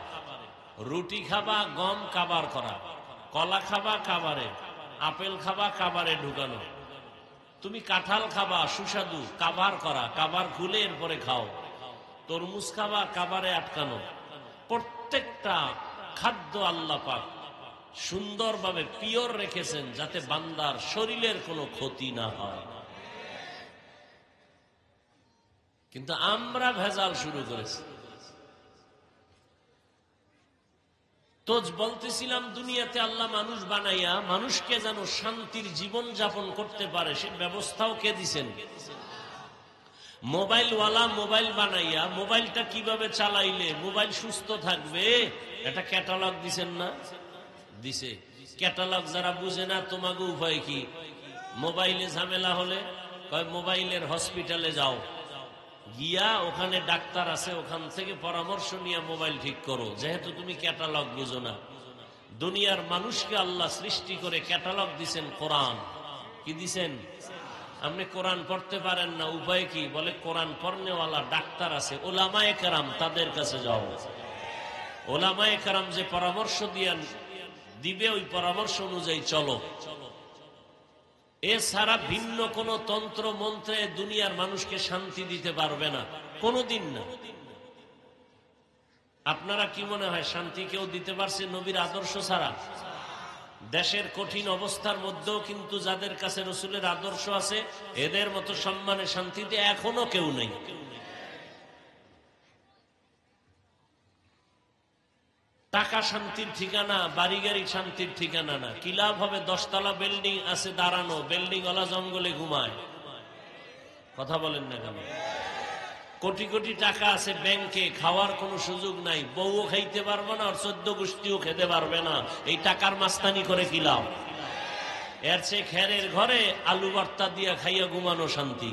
রুটি খাবা গম কাবার করা, কলা খাবা কাবারে, আপেল খাবা কাবারে ঢুকানো, তুমি কাঁঠাল খাবা সুস্বাদু কাবার করা, কাবার খুলে এরপরে খাও, তরমুজ খাবা কাবারে আটকানো। প্রত্যেকটা খাদ্য আল্লাহ পাক সুন্দরভাবে পিওর রেখেছেন যাতে বান্দার শরীরের কোনো ক্ষতি না হয়। কিন্তু আমরা ভেজাল শুরু করেছি। তো বলতেছিলাম দুনিয়াতে আল্লাহ মানুষ বানাইয়া মানুষকে যেন শান্তির জীবন যাপন করতে পারে সে ব্যবস্থাও কে দিছেন? মোবাইলওয়ালা মোবাইল বানাইয়া মোবাইলটা কিভাবে চালাইলে মোবাইল সুস্থ থাকবে এটা ক্যাটালগ দিছেন না? দিছে। ক্যাটালগ যারা বুঝে না তোমাকে উপায় কি? মোবাইলে ঝামেলা হলে কয় মোবাইলের হসপিটালে যাও, গিয়া ওখানে ডাক্তার আছে, ওখান থেকে পরামর্শ নিয়ে মোবাইল ঠিক করো। যেহেতু তুমি ক্যাটালগ বুঝো না। দুনিয়ার মানুষকে আল্লাহ সৃষ্টি করে ক্যাটালগ দিছেন কোরআন। কি দিছেন? আপনি কোরআন পড়তে পারেন না, উপায় কি? বলে কোরআন পড়নেওয়ালা ডাক্তার আছে, ওলামায়ে কেরাম, তাদের কাছে যাও। ওলামায়ে কেরাম যে পরামর্শ দিবে ওই পরামর্শ অনুযায়ী চলো। এছাড়া ভিন্ন কোন তন্ত্র মন্ত্রে দুনিয়ার মানুষকে শান্তি দিতে পারবে না, কোনদিন না। আপনারা কি মনে হয় শান্তি কেউ দিতে পারছে নবীর আদর্শ ছাড়া? দেশের কঠিন অবস্থার মধ্যেও কিন্তু যাদের কাছে রসুলের আদর্শ আছে এদের মতো সম্মানে শান্তিতে এখনো কেউ নেই। টাকা শান্তির ঠিকানা, বাড়ি গাড়ি শান্তির ঠিকানা না। কি লাভ হবে 10 তলা বিল্ডিং আছে দাঁড়ানো, বিল্ডিং ওয়ালা জঙ্গলে ঘুমায়? কথা বলেন না কেন? কোটি কোটি টাকা আছে ব্যাংকে, খাওয়ার কোনো সুযোগ নাই, বউও খাইতে পারবে না, আর 14 গোষ্ঠীও খেতে পারবে না। এই টাকার মাস্তানি করে কি লাভ? এর চেয়ে খেরের ঘরে আলু ভর্তা দিয়া খাইয়া ঘুমানো শান্তি।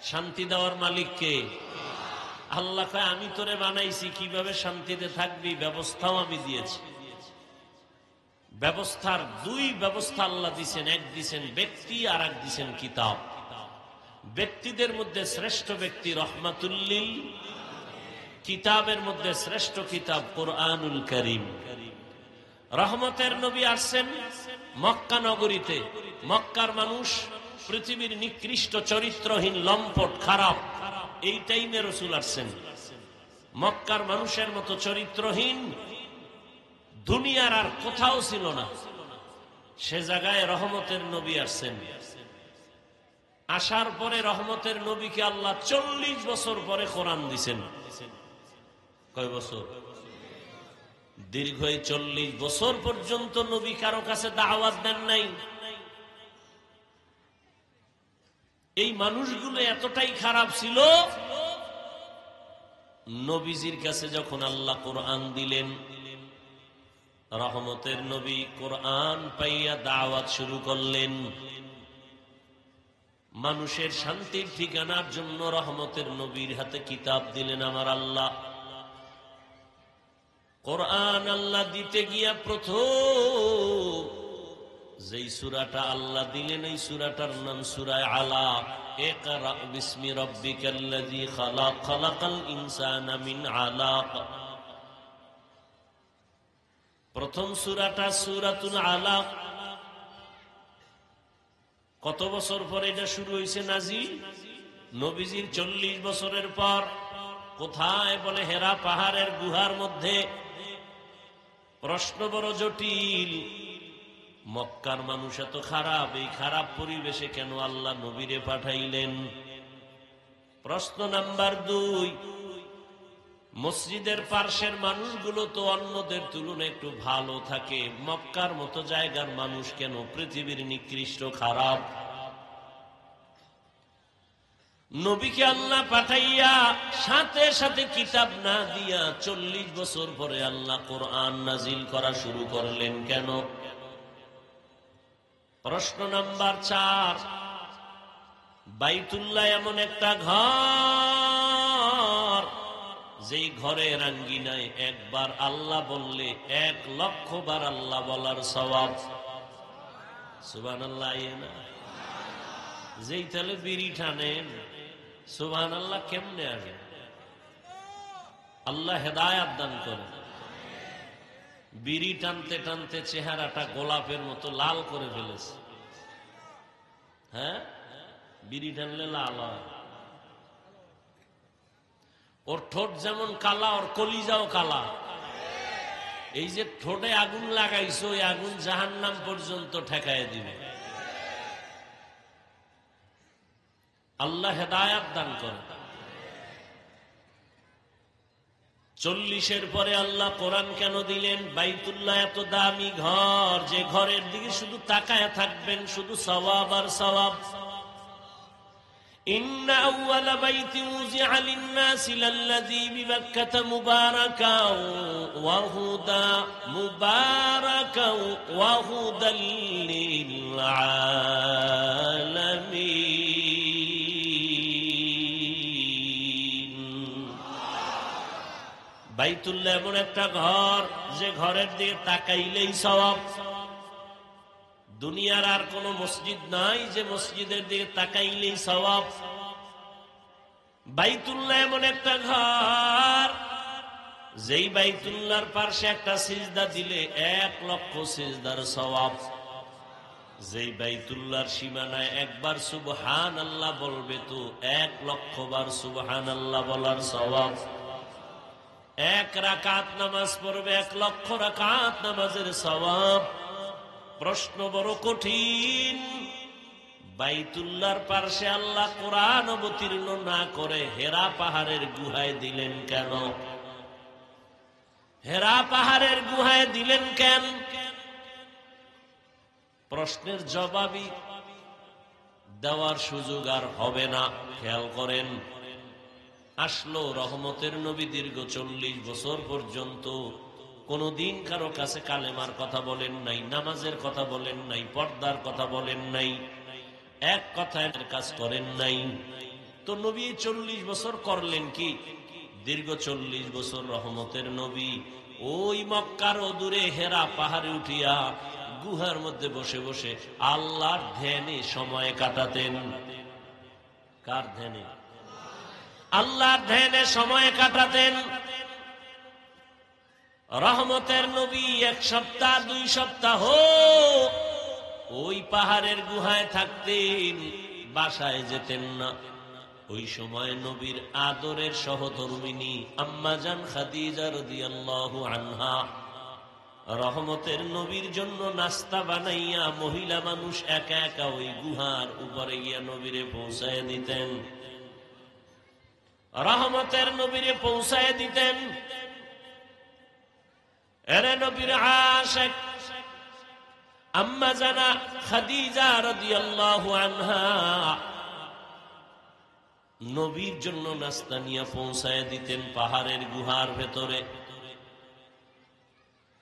শান্তি দেওয়ার মালিক কে? আল্লাহ কয় আমি তোরে বানাইছি, কিভাবে শান্তিতে থাকবি ব্যবস্থাও আমি দিয়েছি। ব্যবস্থার 2 ব্যবস্থা আল্লাহ দিছেন, এক দিছেন ব্যক্তি আর এক দিছেন কিতাব। ব্যক্তিদের মধ্যে শ্রেষ্ঠ ব্যক্তি রহমাতুল্লিল, কিতাবের মধ্যে শ্রেষ্ঠ কিতাব কোরআনুল কারীম। রহমতের নবী আসছেন মক্কা নগরীতে। মক্কার মানুষ পৃথিবীর নিকৃষ্ট চরিত্রহীন লম্পট খারাপ, এই টাইমে রসুল আসছেন। মক্কার মানুষের মতো চরিত্রহীন দুনিয়ার আর কোথাও ছিল না। সে জায়গায় রহমতের নবী আসছেন। আসার পরে রহমতের নবীকে আল্লাহ 40 বছর পরে কোরআন দিছেন। কয় বছর? দীর্ঘ 40 বছর পর্যন্ত নবী কারো কাছে দাওয়াত দেন নাই। এই মানুষগুলো এতটাই খারাপ ছিল, নবীজির কাছে যখন আল্লাহ কোরআন দিলেন, রহমতের নবী কোরআন পাইয়া দাওয়াত শুরু করলেন। মানুষের শান্তির ঠিকানার জন্য রহমতের নবীর হাতে কিতাব দিলেন আমার আল্লাহ। কোরআন আল্লাহ দিতে গিয়া প্রথম যেই সূরাটা আল্লাহ দিলেন এই সূরাটার নাম সূরা আলাক। ইকরা বিসমি রাব্বিকাল্লাযী খালাক, খালাকাল ইনসানা মিন আলাক। প্রথম সূরাটা সূরাতুল আলাক। কত বছর পরে এটা শুরু হয়েছে নাজিল? নবীজির 40 বছরের পর। কোথায়? বলে হেরা পাহাড়ের গুহার মধ্যে। প্রশ্ন বড় জটিল, মক্কার মানুষ এত খারাপ, এই খারাপ পরিবেশে কেন আল্লাহ নবীরে পাঠাইলেন? প্রশ্ন নাম্বার 2, মসজিদের পার্শ্বের মানুষগুলো তো অন্যদের তুলনায় একটু ভালো থাকে, মক্কার মতো জায়গার মানুষ কেন পৃথিবীর নিকৃষ্ট খারাপ? নবীকে আল্লাহ পাঠাইয়া সাথে সাথে কিতাব না দিয়া 40 বছর পরে আল্লাহ কোরআন নাজিল করা শুরু করলেন কেন? প্রশ্ন নাম্বার 4, বাইতুল্লাহ এমন একটা ঘর যেই ঘরের আঙ্গিনায় একবার আল্লাহ বললে 1 লক্ষ বার আল্লাহ বলার সওয়াব। সুবহানাল্লাহ। যেই তালে বিড়ি টানেন সুবহানাল্লাহ কেমনে আসে? আল্লাহ হেদায়েত দান করে। বিড়ি টানতে টানতে চেহারাটা গোলাপের মতো লাল করে ফেলেছে। হ্যাঁ, বিড়ি টানলে লাল হয়। ওর ঠোঁট যেমন কালা, ওর কলিজাও কালা। এই যে ঠোঁটে আগুন লাগাইছো, ওই আগুন জাহান্নাম পর্যন্ত ঠেকায় দিবে। আল্লাহ হেদায়েত দান করে। 40-এর পরে আল্লাহ কোরআন কেন দিলেন? বাইতুল্লাহ এত দামি ঘর, যে ঘরের দিকে শুধু তাকায় থাকবেন শুধু সওয়াব আর সওয়াব। ইন্না আউওয়ালা বাইতিন উযিআ লিন-নাসি লাল্লাযী বিবাক্কাতা মুবারাকাও ওয়া হুদা মুবারাকাও ওয়া হুদাল লিল আলামিন। বাইতুল্লাহ এমন একটা ঘর যে ঘরের দিকে তাকাইলেই সওয়াব। দুনিয়ার আর কোন মসজিদ নাই যে মসজিদের দিকে তাকাইলেই সওয়াব। বাইতুল্লাহ এমন একটা ঘর যেই বাইতুল্লাহর পাশে একটা সিজদা দিলে 1 লক্ষ সিজদার সওয়াব। যেই বাইতুল্লাহর সীমানায় একবার সুবহানাল্লাহ বলবে তো 1 লক্ষ বার সুবহানাল্লাহ বলার সওয়াব। 1 রাকাত নামাজ পড়বে 1 লক্ষ রাকাত নামাজের সওয়াব। প্রশ্ন বড় কঠিন, বাইতুল্লাহর পাশে আল্লাহ কোরআন অবতীর্ণ না করে হেরা পাহাড়ের গুহায় দিলেন কেন? হেরা পাহাড়ের গুহায় দিলেন কেন? প্রশ্নের জবাবই দেওয়ার সুযোগ আর হবে না। খেয়াল করেন, আসলো রহমতের নবী, দীর্ঘ 40 বছর পর্যন্ত কোনদিন কারো কাছে কালেমার কথা বলেন নাই, নামাজের কথা বলেন নাই, পর্দার কথা বলেন নাই, এক কথায় কাজ করেন নাই। তো নবী 40 বছর করলেন কি? দীর্ঘ 40 বছর রহমতের নবী ওই মক্কার অদূরে হেরা পাহাড়ে উঠিয়া গুহার মধ্যে বসে বসে আল্লাহর ধ্যানে সময় কাটাতেন। কার ধ্যানে? আল্লাহর ধ্যানে সময় কাটাতেন। রহমতের নবী 1 সপ্তাহ 2 সপ্তাহ ওই পাহাড়ের গুহায় থাকতেন, বাসায় যেতেন না। ওই সময় নবীর আদরের সহধর্মিনী আম্মাজান খাদিজা রাদিয়াল্লাহু আনহা রহমতের নবীর জন্য নাস্তা বানাইয়া মহিলা মানুষ একা একা ওই গুহার উপরে গিয়া নবীরে পৌঁছায় দিতেন। রহমতের নবীরে পৌঁছায় দিতেন। এরে নবীর আশিক আম্মা জানা খাদিজা রাদিয়াল্লাহু আনহা নবীর জন্য নাস্তা নিয়ে পৌঁছায় দিতেন পাহাড়ের গুহার ভেতরে।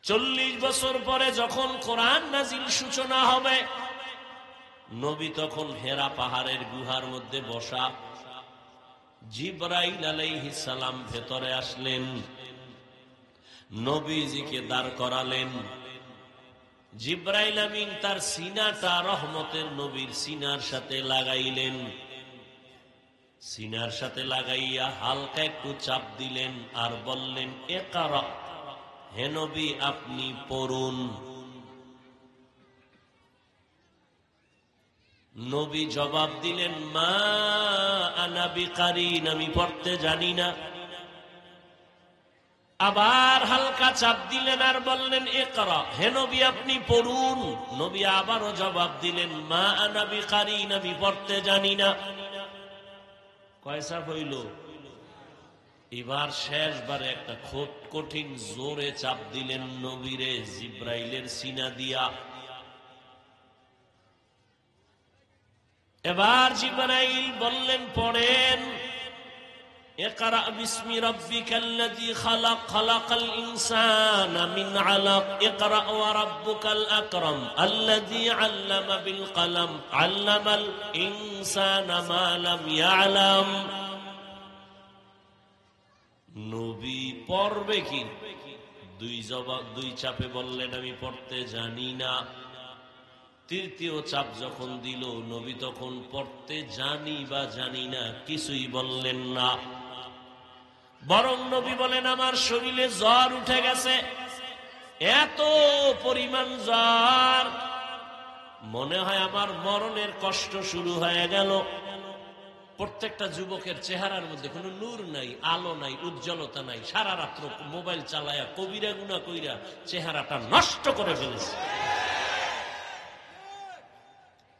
40 বছর পরে যখন কোরআন নাজিল সূচনা হবে, নবী তখন হেরা পাহাড়ের গুহার মধ্যে বসা। জিবরাইল আলাইহিস সালাম ভেতরে আসলেন। নবীজিকে দাঁড় করালেন। জিব্রাইল আমিন তার সিনাটা রহমতের নবীর সিনার সাথে লাগাইলেন। সিনার সাথে লাগাইয়া হালকা একটু চাপ দিলেন আর বললেন, ইকরা, হে নবী আপনি পড়ুন। নবী জবাব দিলেন, মা আনা বিকারিন, আমি পড়তে জানি না। আবার হালকা চাপ দিলেন আর বললেন, ইকরা, হে নবী আপনি পড়ুন। নবী আবারও জবাব দিলেন, মা আনা বিকারিন, আমি পড়তে জানি না। কয় চাপ হইল? এবার শেষবারে একটা কঠিন জোরে চাপ দিলেন নবীরে জিব্রাইলের সিনা দিয়া। এবার জিব্রাইল বললেন, পড়েন, ইকরা বিসমি রাব্বিকাল্লাযী খালাক, খালাকাল ইনসানা মিন আলাক, ইকরা ওয়া রাব্বুকাল আকরাম আল্লাযী আল্লামা বিল কলম, আল্লামাল ইনসানা মা লাম ইয়ালাম। নবী পড়বে কি? দুই চাপে বললেন, আমি পড়তে জানি না। তৃতীয় চাপ যখন দিল, নবী তখন পড়তে জানি বা জানি না কিছুই বললেন না। বরং নবী বলেন, আমার শরীরে জ্বর উঠে গেছে, এত পরিমাণ জ্বর, মনে হয় আমার মরণের কষ্ট শুরু হয়ে গেল। প্রত্যেকটা যুবকের চেহারার মধ্যে কোনো নূর নাই, আলো নাই, উজ্জ্বলতা নাই। সারা রাত্র মোবাইল চালায়া কবিরা গুনাহ কইরা চেহারাটা নষ্ট করে ফেলেছে।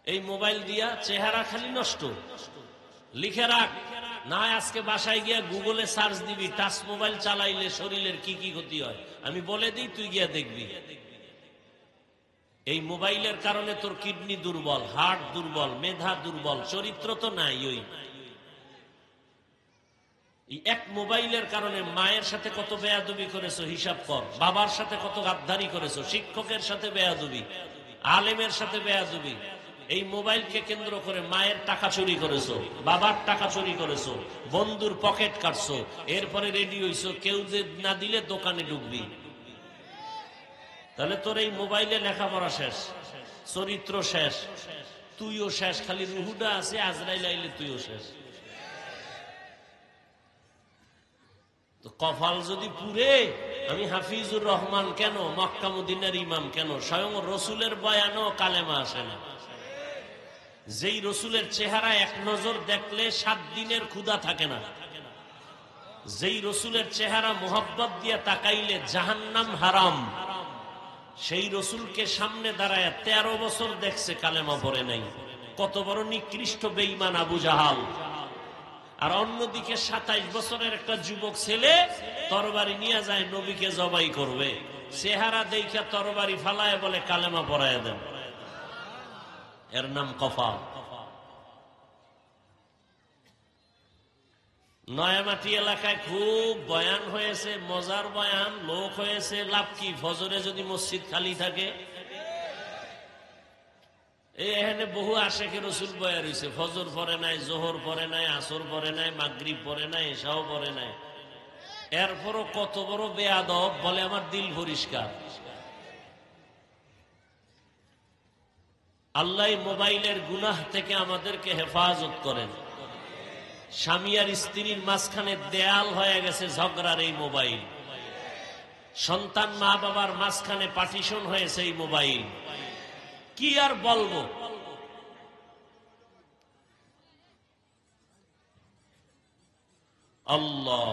এই মোবাইল দিয়া চেহারা খালি নষ্ট। লিখে রাখ, না আজকে বাসায় গিয়া গুগলে সার্চ দিবি, টাচ মোবাইল চালাইলে শরীরের কি কি ক্ষতি হয় আমি বলে দিই, তুই গিয়া দেখবি। এই মোবাইলের কারণে তোর কিডনি দুর্বল, হার্ট দুর্বল, মেধা দুর্বল, চরিত্র তো নাই। ওই এক মোবাইলের কারণে মায়ের সাথে কত বেয়াদবি করেছো হিসাব কর, বাবার সাথে কত গাদ্দারি করেছো, শিক্ষকের সাথে বেয়াদবি, আলেমের সাথে বেয়াদবি। এই মোবাইলকে কেন্দ্র করে মায়ের টাকা চুরি করেছো, বাবার টাকা চুরি করেছো, বন্ধুর পকেট কাটছো, এরপরে রেডি হইছো, কেউ যে না দিলে দোকানে ঢুকবি। তাহলে তোর এই মোবাইলে লেখাপড়া শেষ, চরিত্র শেষ, তুইও শেষ, খালি রুহুটা আছে, আজরাইল আইলে তুইও শেষ। তো কপাল যদি পুরে, আমি হাফিজুর রহমান কেন, মক্কা মদিনার ইমাম কেন, স্বয়ং রসুলের বয়ানও কালেমা আসে না। যেই রসুলের চেহারা এক নজর দেখলে 7 দিনের ক্ষুধা থাকে না, যেই রসুলের চেহারা মোহাব্বত দিয়ে তাকাইলে জাহান্নাম হারাম, সেই রসুলকে সামনে দাঁড়ায় 13 বছর দেখছে, কালেমা পড়ে নাই। কত বড় নিকৃষ্ট বেঈমান আবু জাহাল। আর অন্যদিকে 27 বছরের একটা যুবক ছেলে তরবারি নিয়ে যায় নবীকে জবাই করবে, চেহারা দেখা তরবারি ফালায় বলে কালেমা পড়ায় দেন। এর নাম কফা। নয়ামাটি এলাকায় খুব বয়ান হয়েছে, মজার বয়ান, লোক হয়েছে, লাভ কি? ফজরে যদি মসজিদ খালি থাকে, এখানে বহু আশেকে রসুল বয়া রয়েছে, ফজর পরে নাই, জোহর পরে নাই, আসর পরে নাই, মাগরিব পরে নাই, এশাও পরে নাই। এরপরও কত বড় বেয়াদব, বলে আমার দিল পরিষ্কার। আল্লাহ মোবাইলের গুনাহ থেকে আমাদেরকে হেফাজত করেন। স্বামী আর স্ত্রীর মাঝখানে দেয়াল হয়ে গেছে ঝগড়ার এই মোবাইল, সন্তান মা বাবার মাঝখানে পার্টিশন হয়েছে এই মোবাইল। কি আর বলবো? আল্লাহ,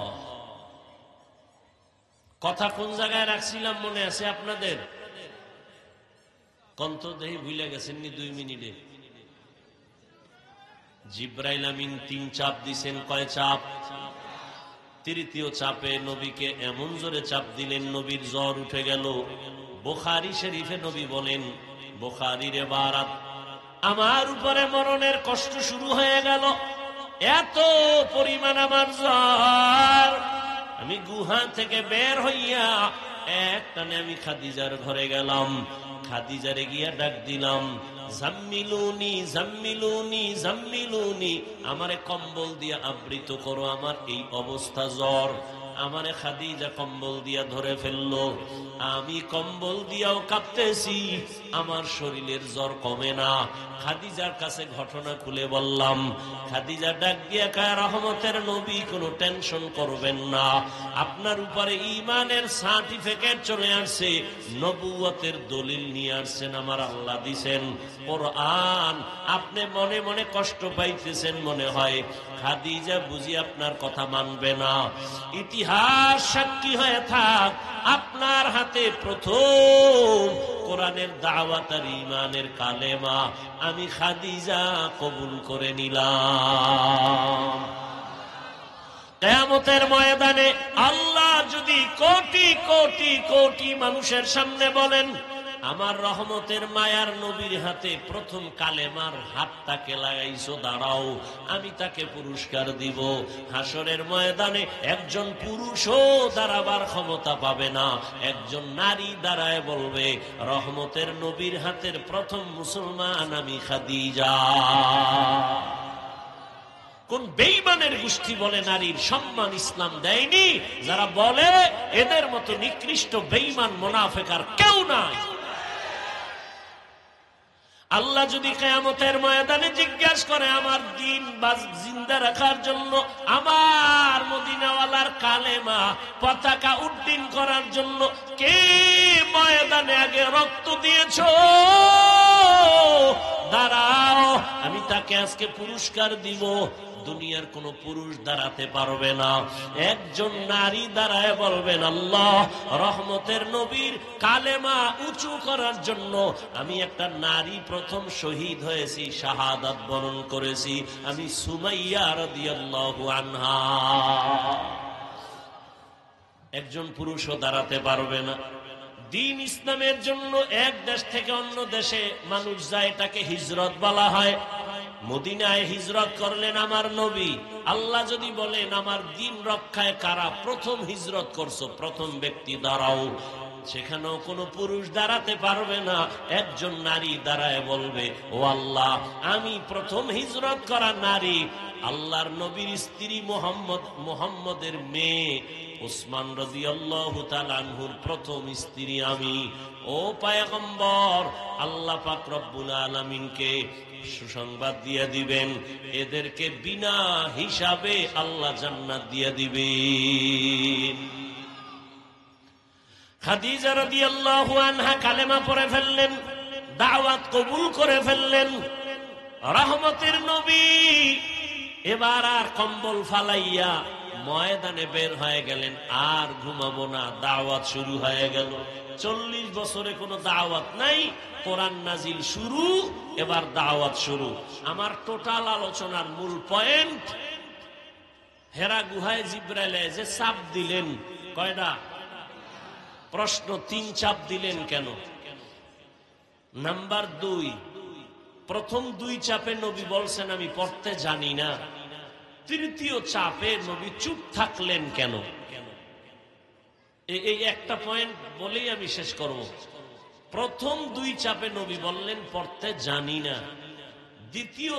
কথা কোন জায়গায় রাখছিলাম মনে আছে আপনাদের? কন্ত দেহি ভুলে গেছেন নি 2 মিনিটে? জিব্রাইল আমিন 3 চাপ দিছেন। কয় চাপ? তৃতীয় চাপে নবীকে এমন জোরে চাপ দিলেন, নবীর জ্বর উঠে গেল। বুখারী শরীফে নবী বলেন, বুখারীর ইবারত, আমার উপরে মরণের কষ্ট শুরু হয়ে গেল, এত পরিমাণ আমার জ্বর, আমি গুহা থেকে বের হইয়া একটানে আমি খাদিজার ঘরে গেলাম। খাদিজারে গিয়া ডাক দিলাম, জাম্মিলুনি জাম্মিলুনি জাম্মিলুনি, আমারে কম্বল দিয়ে আবৃত করো, আমার এই অবস্থা জ্বর। আমারে খাদিজা কম্বল দিয়া ধরে ফেললো, আমি কম্বল দিয়াও কাঁপতেছি, আমার শরীরের জ্বর কমে না। খাদিজার কাছে ঘটনা খুলে বললাম। খাদিজা ডাক দিয়া কয়, রহমতের নবী, কোনো টেনশন করবেন না, আপনার উপরে ঈমানের সার্টিফিকেট চলে আসছে, নবুয়তের দলিল নিয়ে আসছেন, আমার আল্লাহ দিছেন কোরআন। আপনি মনে মনে কষ্ট পাইতেছেন মনে হয়, খাদিজা বুঝি আপনার কথা মানবে না। ইতিহাস সাক্ষী হয়ে থাক, আপনার হাতে প্রথম কোরআনের দাওয়াত আর ঈমানের কালেমা আমি খাদিজা কবুল করে নিলাম। কিয়ামতের ময়দানে আল্লাহ যদি কোটি কোটি কোটি মানুষের সামনে বলেন, আমার রহমতের মায়ার নবীর হাতে প্রথম কালেমার হাতটাকে লাগাইছো, দাঁড়াও, আমি তাকে পুরস্কার দিব। হাসরের ময়দানে একজন পুরুষও দাঁড়াবার ক্ষমতা পাবে না, একজন নারী দাঁড়ায় বলবে, রহমতের নবীর হাতের প্রথম মুসলমান আমি খাদিজা। কোন বেঈমানের গোষ্ঠী বলে নারীর সম্মান ইসলাম দেয়নি? যারা বলে এদের মতো নিকৃষ্ট বেঈমান মুনাফিক আর কেউ নাই। আল্লাহ যদি কিয়ামতের ময়দানে জিজ্ঞাসা করে, আমার দিন জিন্দা রাখার জন্য, আমার মদিনাওয়ালার কালেমা পতাকা উড্ডীন করার জন্য কে ময়দানে আগে রক্ত দিয়েছো, দাঁড়াও, আমি তাকে আজকে পুরস্কার দিব। দুনিয়ার কোন পুরুষ দাঁড়াতে পারবে না, একজন নারী দাঁড়ায় বলবেন, আল্লাহ, রহমতের নবীর কালেমা উঁচু করার জন্য আমি একটা নারী প্রথম শহীদ হয়েছি, শাহাদাত বরণ করেছি, আমি সুমাইয়া রাদিয়াল্লাহু আনহা। একজন পুরুষও দাঁড়াতে পারবে না। দিন ইসলামের জন্য এক দেশ থেকে অন্য দেশে মানুষ যায়, এটাকে হিজরত বলা হয়। মদিনায় হিজরত করলেন আমার নবী। আল্লাহ যদি বলেন, আমার দিন রক্ষায় কারা প্রথম হিজরত করছো, প্রথম ব্যক্তি দাঁড়াও, সেখানেও কোনো পুরুষ দাঁড়াতে পারবে না, একজন নারী দাঁড়ায় বলবে, ও আল্লাহ, আমি প্রথম হিজরত করা নারী, আল্লাহর নবীর স্ত্রী মুহাম্মদের মেয়ে উসমান রাদিয়াল্লাহু তাআলা আনহুর প্রথম স্ত্রী আমি। ও পয়গম্বর, আল্লাহ পাক রব্বুল আলামিনকে সুসংবাদ দিয়ে দিবেন, এদেরকে বিনা হিসাবে আল্লাহ জান্নাত দিয়ে দিবেন। খাদিজা রাদিয়াল্লাহু আনহা কালেমা পড়ে ফেললেন, দাওয়াত কবুল করে ফেললেন। রহমতের নবী এবার আর কম্বল ফালাইয়া ময়দানে বের হয়ে গেলেন, আর ঘুমাবো না, দাওয়াত শুরু হয়ে গেল। 40 বছরে কোনো দাওয়াত নাই, কোরআন নাজিল শুরু, এবার দাওয়াত শুরু। আমার টোটাল আলোচনার মূল পয়েন্ট, হেরা গুহায় জিব্রাইল যে চাপ দিলেন, কয়টা প্রশ্ন, 3 চাপ দিলেন কেন? নাম্বার 2, প্রথম 2 চাপে নবী বলছেন আমি পড়তে জানি না। তৃতীয় চাপে নবী চুপ থাকলেন কেন? এই একটা পয়েন্ট বলেই আমি শেষ করব। প্রথম 2 চাপে নবী বললেন পড়তে জানি না। তৃতীয়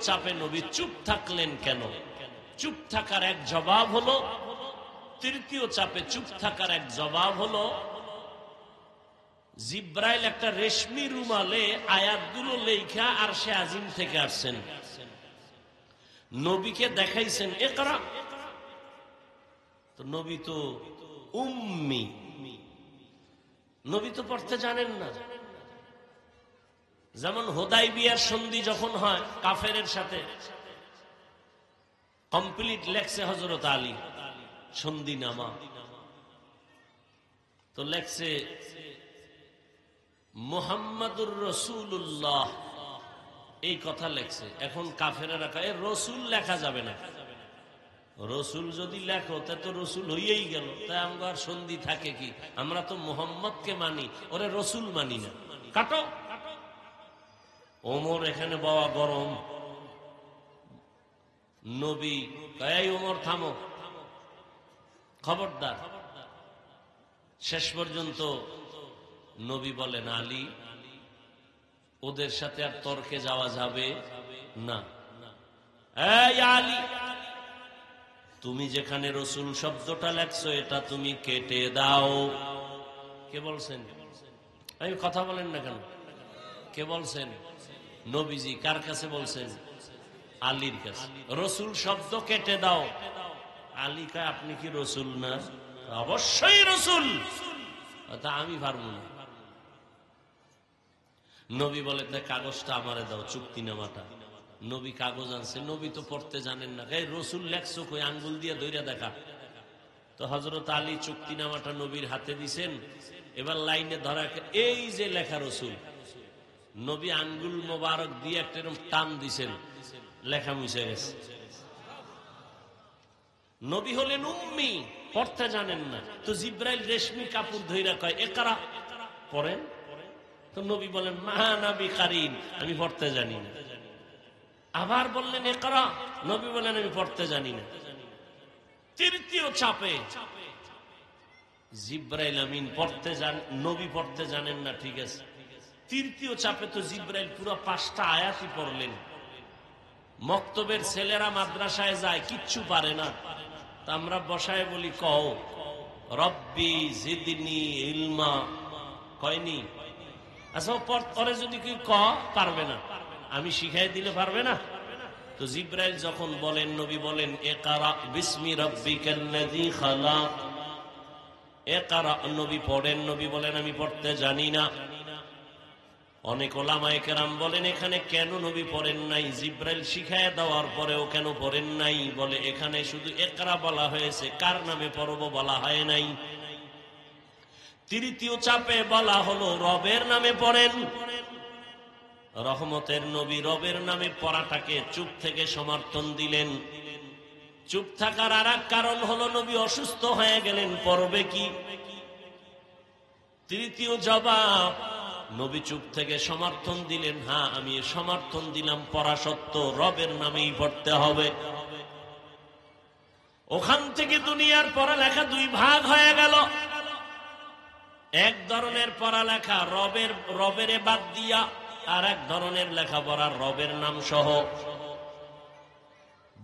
চাপে নবী চুপ থাকলেন কেন? চুপ থাকার এক জবাব হলো, তৃতীয় চাপে চুপ থাকার এক জবাব হলো, জিব্রাইল একটা রেশমি রুমালে আয়াতগুলো লেখা আরশে আজিম থেকে আসছেন, নবীকে দেখাইছেন, ইকরা। তো নবী তো উম্মি, নবী তো পড়তে জানেন না। যেমন হুদাইবিয়ার সন্ধি যখন হয় কাফেরের সাথে, কমপ্লিট লেখছে হযরত আলী সন্ধিনামা, তো লেখছে মুহাম্মাদুর রাসূলুল্লাহ, এই কথা লেখছে। এখন কাফেরেরা কয় রসুল লেখা যাবে না, রসুল যদি লেখো তা তো রসুল হইয়াই গেল, তাই আমরা আর সন্ধি থাকে কি? আমরা তো মুহাম্মদকে মানি, ওরে রসুল মানি না, কাটো। ওমর এখানে বাবা গরম, নবী কয় ওমর থামো, খবরদার। শেষ পর্যন্ত নবী বলেন, আলী, ওদের সাথে আর তর্কে যাওয়া যাবে না। এই আলী, তুমি যেখানে রসুল শব্দটা লেখছো এটা তুমি কেটে দাও। কে বলছেন? আমি কথা বলেন না কেন? কে বলছেন? নবীজি। কার কাছে বলছেন? আলীর কাছে। রসুল শব্দ কেটে দাও। আলী কয়, আপনি কি রসুল না? অবশ্যই রসুল। তা আমি পারবো না। নবী বলে, তাই কাগজটা আমারে দাও, চুক্তিনামাটা। নবী কাগজ আনছে। নবী তো পড়তে জানেন না। এই রসুল লেখছো কই? আঙ্গুল দিয়ে ধইরা দেখা। তো হযরত আলী চুক্তিনামাটা নবীর হাতে দিছেন। এবার লাইনে ধরা, এই যে লেখা রসুল। নবী আঙ্গুল মোবারক দিয়ে একটা টান দিছেন, লেখা মুছে গেছে। নবী হলেন উম্মি, পড়তে জানেন না। তো জিব্রাইল রেশমি কাপড় ধইরা কয়, ইকরা, পড়েন। তো নবী বলেন, মা নবী কারিন, আমি পড়তে জানি না। আবার বললেন ইকরা, নবী বলেন, আমি পড়তে জানি না। তৃতীয় চাপে জিব্রাইল আমিন পড়তে জান, নবী পড়তে জানেন না, ঠিক আছে। তৃতীয় চাপে তো জিব্রাইল পুরো 5টা আয়াতই পড়লেন। মক্তবের ছেলেরা মাদ্রাসায় যায়, কিচ্ছু পারে না। তা আমরা বসায় বলি, কও রব্বি জিদনি ইলমা, কয়নি? আচ্ছা, পরে যদি কি পারবে না, আমি শিখাই দিলে পারবে না? তো জিব্রাইল যখন বলেন, নবী বলেন, ইকরা বিসমি রাব্বিকাল্লাযী খালাক, ইকরা, নবী পড়েন। নবী বলেন, আমি পড়তে জানি না। অনেক ওলামায়ে কেরাম বলেন, এখানে কেন নবী পড়েন নাই? জিব্রাইল শিখায় দেওয়ার পরেও কেন পড়েন নাই? বলে, এখানে শুধু ইকরা বলা হয়েছে, কার নামে পড়ব বলা হয় নাই। তৃতীয় চাপে বলা হলো রবের নামে পড়েন। রহমতের নবী রবের নামে পড়াটাকে চুপ থেকে সমর্থন দিলেন। চুপ থাকার আর এক কারণ হলো, নবী অসুস্থ হয়ে গেলেন, পড়বে কি? তৃতীয় জবাব, নবী চুপ থেকে সমর্থন দিলেন, হ্যাঁ আমি সমর্থন দিলাম, পড়া সত্য, রবের নামেই পড়তে হবে। ওখান থেকে দুনিয়ার পড়ালেখা 2 ভাগ হয়ে গেল। এক ধরনের পড়ালেখা রবের বাদ দিয়া, আর এক ধরনের লেখাপড়া রবের নাম সহ।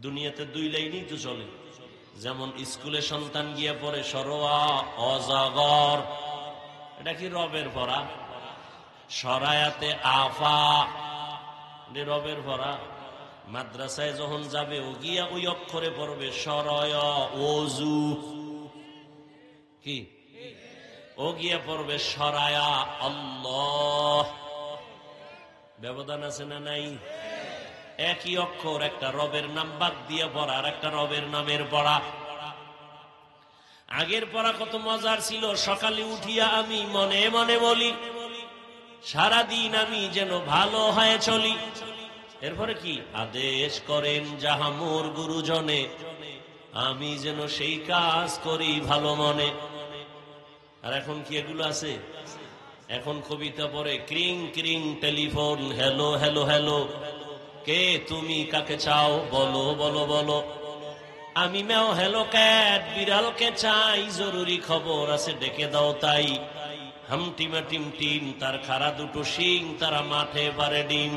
দুনিয়াতে 2 লাইনই তো চলে। যেমন স্কুলে সন্তান গিয়ে পড়ে সরোয়া অজাগর, এটা কি রবের পড়া? সরায়াতে আফা, রবের পড়া। মাদ্রাসায় যখন যাবে, ও গিয়া ওই অক্ষরে পড়বে সরয় ওজু, কি? ও গিয়া পড়বে সরায়া আল্লাহ। ব্যবধান আছে না নাই? একই অক্ষর, একটা রবের নাম বাদ দিয়ে পড়া, আর একটা রবের নামের পড়া। আগের পড়া কত মজার ছিল। সকালে উঠিয়া আমি মনে মনে বলি, সারাদিন আমি যেন ভালো হয়ে চলি। এরপরে কি? আদেশ করেন যাহা মোর গুরুজনে, আমি যেন সেই কাজ করি ভালো মনে। আর এখন কি এগুলো আছে? এখন কবিতা পড়ে, ক্রিং ক্রিং টেলিফোন, হ্যালো হ্যালো হ্যালো, কে তুমি, কাকে চাও, বলো বলো বলো। আমি ম্যাও হ্যালো ক্যাট, বিড়ালকে চাই, জরুরি খবর আছে, ডেকে দাও তাই। হামটিমা টিম টিম, তার খাড়া 2টো শিং, তারা মাঠে পারে ডিম।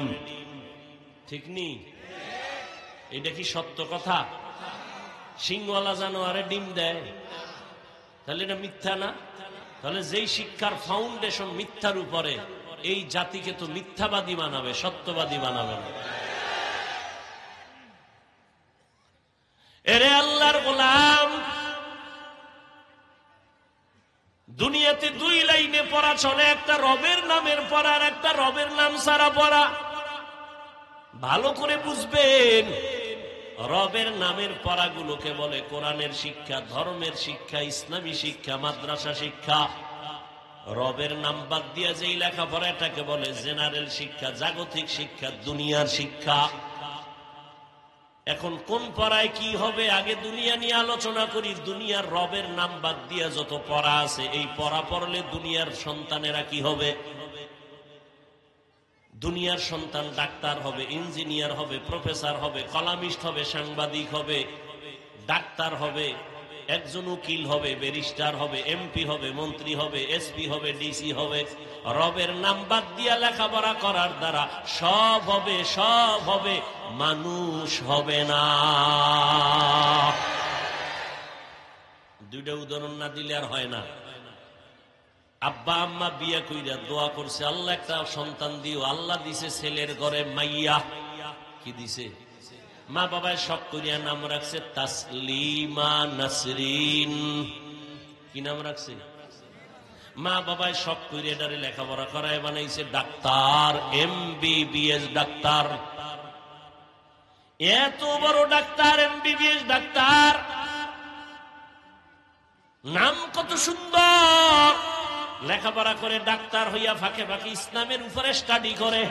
ঠিক নি? এটা কি সত্য কথা? শিংওয়ালা জানোয়ারে ডিম দেয়, তাহলে এটা মিথ্যা না? তাহলে যেই শিক্ষার ফাউন্ডেশন মিথ্যার উপরে, এই জাতিকে তো মিথ্যাবাদী বানাবে, সত্যবাদী বানাবে না। এরে আল্লাহর গোলাম, দুনিয়াতে 2 লাইনে পড়া চলে, একটা রবের নামের পড়া আর একটা রবের নাম সারা পড়া। ভালো করে বুঝবেন, রবের নামের পড়াগুলোকে বলে কোরআনের শিক্ষা, ধর্মের শিক্ষা, ইসলামী শিক্ষা, মাদ্রাসা শিক্ষা। রবের নাম বাদ দিয়া যেই লেখাপড়া, এটাকে বলে জেনারেল শিক্ষা, জাগতিক শিক্ষা, দুনিয়ার শিক্ষা। এখন কোন পড়ায় কি হবে, আগে দুনিয়া নিয়ে আলোচনা করি। দুনিয়ার রবের নাম বাদ দিয়া যত পড়া আছে, এই পড়া পড়লে দুনিয়ার সন্তানেরা কি হবে? দুনিয়ার সন্তান ডাক্তার হবে, ইঞ্জিনিয়ার হবে, প্রফেসর হবে, কলামিস্ট হবে, সাংবাদিক হবে, ডাক্তার হবে, একজন উকিল হবে, ব্যারিস্টার হবে, এমপি হবে, মন্ত্রী হবে, এসপি হবে, ডিসি হবে। রবের নাম বাদ দিয়া লেখাপড়া করার দ্বারা সব হবে, সব হবে, মানুষ হবে না। দুইটা উদাহরণ না দিলে আর হয় না। আব্বা আম্মা বিয়ে কইরা দোয়া করছে, আল্লাহ একটা সন্তান দিও। আল্লাহ দিছে ছেলের ঘরে মাইয়া। কি দিছে? মা বাবায় শখ করিয়া নাম রাখছে তাসলিমা নাসরিন। কি নাম রাখছে? মা বাবায় শখ করিয়া এটারে লেখাপড়া করায় বানাইছে ডাক্তার, MBBS ডাক্তার। এত বড় ডাক্তার, MBBS ডাক্তার, নাম কত সুন্দর। লেখাপড়া করে ডাক্তার হইয়া ফাঁকে ফাঁকে ইসলামের উপরে স্টাডি করে।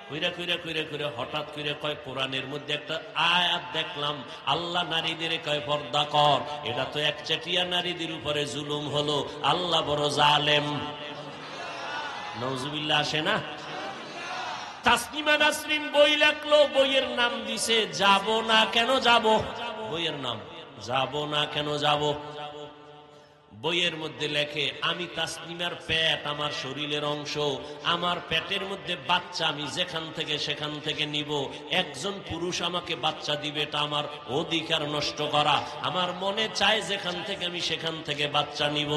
কইরা কইরা কইরা কইরা হঠাৎ করে কয়, কোরআনের মধ্যে একটা আয়াত দেখলাম, আল্লাহ নারীদের কয় পর্দা কর। এটা তো একচেটিয়া নারীদের উপরে জুলুম হলো, আল্লাহ বড় জালেম। নাউজুবিল্লাহ আসে না? তাসনিমা নাসরিন বই লেখলো, বইয়ের নাম দিছে যাব না কেন যাব। বইয়ের নাম যাব না কেন যাব। বইয়ের মধ্যে লেখে, আমি তাসনিমার পেট আমার শরীরের অংশ, আমার পেটের মধ্যে বাচ্চা আমি যেখান থেকে সেখান থেকে নিব। একজন পুরুষ আমাকে বাচ্চা দিবে, এটা আমার অধিকার নষ্ট করা। আমার মনে চায় যেখান থেকে আমি সেখান থেকে বাচ্চা নিব।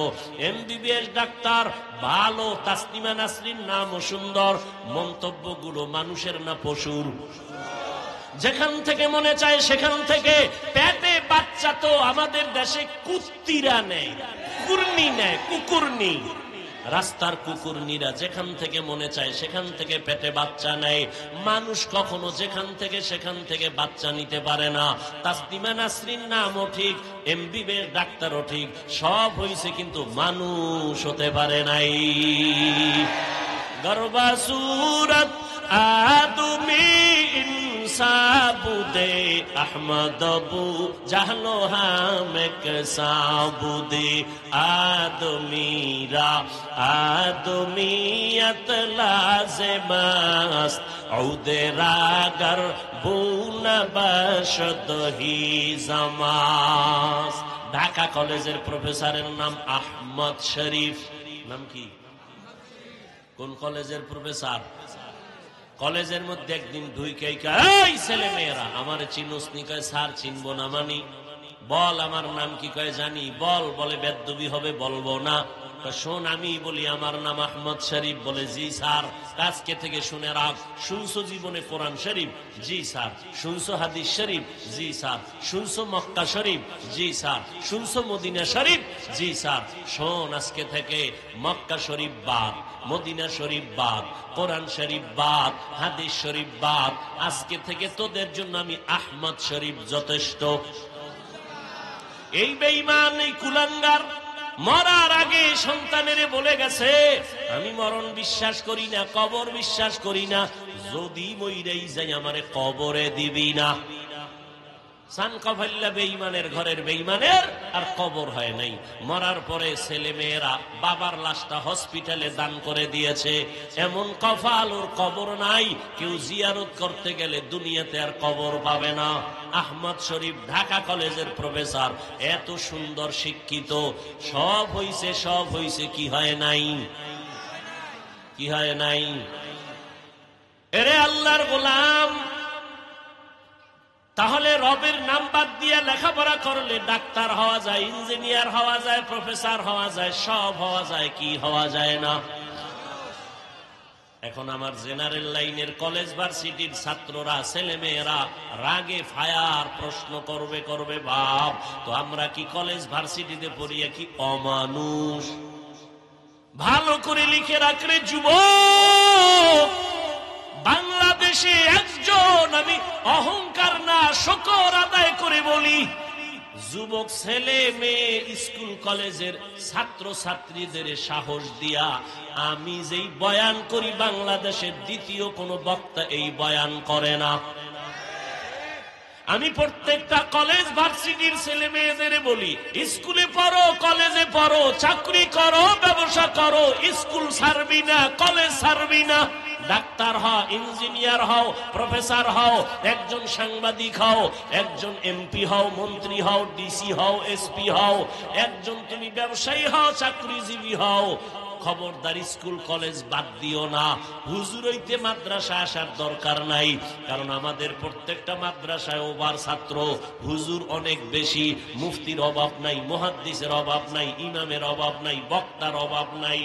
MBBS ডাক্তার ভালো, তাসনিমা নাসরিন নামও সুন্দর, মন্তব্যগুলো মানুষের না পশুর। যেখান থেকে মনে চায় সেখান থেকে। পেটে বাচ্চা তো আমাদের দেশে কুত্তিরা নেয়, কুকুরনি নেয়, কুকুরনি। রাস্তার কুকুরনিরা যেখান থেকে মনে চায় সেখান থেকে পেটে বাচ্চা নেয়। মানুষ কখনো যেখান থেকে সেখান থেকে বাচ্চা নিতে পারে না। তাসনিমা নাসরিন নামও ঠিক, MBBS ডাক্তারও ঠিক, সব হইছে কিন্তু মানুষ হতে পারে নাই। গর্বা সুরত আদমি সাবুদে আহমদবু জাহলো হামেক সাবুদে আদমিরা আদমিয়ত লাজমাস ঔদে রাগর বুনা বশদ হি জামাস। ঢাকা কলেজের প্রফেসরের নাম আহমদ শরীফ। নাম কি? কোন কলেজের প্রফেসর? কলেজের মধ্যে একদিন এই ছেলে মেয়েরা আমার চিনোস নি? কয় স্যার চিনবো না। মানি বল আমার নাম কি? কয় জানি। বল। বলে বেদ্যবি হবে, বলবো না। শোন আমি বলি আমার নাম আহমদ শরীফ। বলে জি স্যার। আজকে থেকে শুনে রাখ। শুনছো জীবনে কোরআন শরীফ? জি স্যার। শুনছো হাদিস শরীফ? জি স্যার। শুনছো মক্কা শরীফ? জি স্যার। শুনছো মদিনা শরীফ? জি স্যার। শোন আজকে থেকে মক্কা শরীফ বাদ, মদিনা শরীফ বাদ, কোরআন শরীফ বাদ, হাদিস শরীফ বাদ। আজকে থেকে তোদের জন্য আমি আহমদ শরীফ যথেষ্ট। এই বেঈমান, এই কুলাঙ্গার মরার আগে সন্তানেরে বলে গেছে, আমি মরণ বিশ্বাস করি না, কবর বিশ্বাস করি না, যদি মইরাই যাই আমারে কবরে দিবি না। সান কফাল্লা বেঈমানের ঘরের বেঈমানের আর কবর হয় নাই। মরার পরে ছেলে মেয়েরা বাবার লাশটা হসপিটালে দান করে দিয়েছে। এমন কফাল, ওর কবর নাই। কেউ জিয়ারত করতে গেলে দুনিয়াতে আর কবর পাবে না। আহমদ শরীফ ঢাকা কলেজের প্রফেসর, এত সুন্দর শিক্ষিত। সব হইছে, সব হইছে, কি হয় নাই? কি হয় নাই? এরে আল্লাহর গোলাম, তাহলে রবের নাম বাদ দিয়ে লেখাপড়া করলে ডাক্তার হওয়া যায়, ইঞ্জিনিয়ার হওয়া যায়, প্রফেসর হওয়া যায়, সব হওয়া যায়, কি হওয়া যায় না? এখন আমার জেনারেল লাইনের কলেজ ভার্সিটির ছাত্ররা, ছেলে মেয়েরা রাগে ফায়ার প্রশ্ন করবে বাপ, তো আমরা কি কলেজ ভার্সিটিতে পড়িয়া কি অমানুষ? ভালো করে লিখে রাখলে যুবক, বাংলাদেশে একজন, আমি অহংকার না শকর আদায় করে বলি, যুবক ছেলে মেয়ে স্কুল কলেজের ছাত্র ছাত্রীদের সাহস দিয়া আমি যেই বয়ান করি, বাংলাদেশের দ্বিতীয় কোন বক্তা এই বয়ান করে না। আমি প্রত্যেকটা কলেজ ভার্সিটির ছেলে মেয়েদের বলি, স্কুলে পড়ো, কলেজে পড়ো, চাকরি করো, ব্যবসা করো, স্কুল ছাড়বি না, কলেজ ছাড়বি না। ডাক্তার হও, ইঞ্জিনিয়ার হও, প্রফেসর হও, একজন সাংবাদিক হও, একজন এমপি হও, মন্ত্রী হও, ডিসি হও, এসপি হও, একজন তুমি ব্যবসায়ী হও, চাকরিজীবী হও, খবরদার স্কুল কলেজ বাদ দিও না। হুজুর হইতে মাদ্রাসা আসার দরকার নাই, কারণ আমাদের প্রত্যেকটা মাদ্রাসায় ওভার ছাত্র, হুজুর অনেক বেশি। মুফতির অভাব নাই, মুহাদ্দিসের অভাব নাই, ইমামের অভাব নাই, বক্তার অভাব নাই,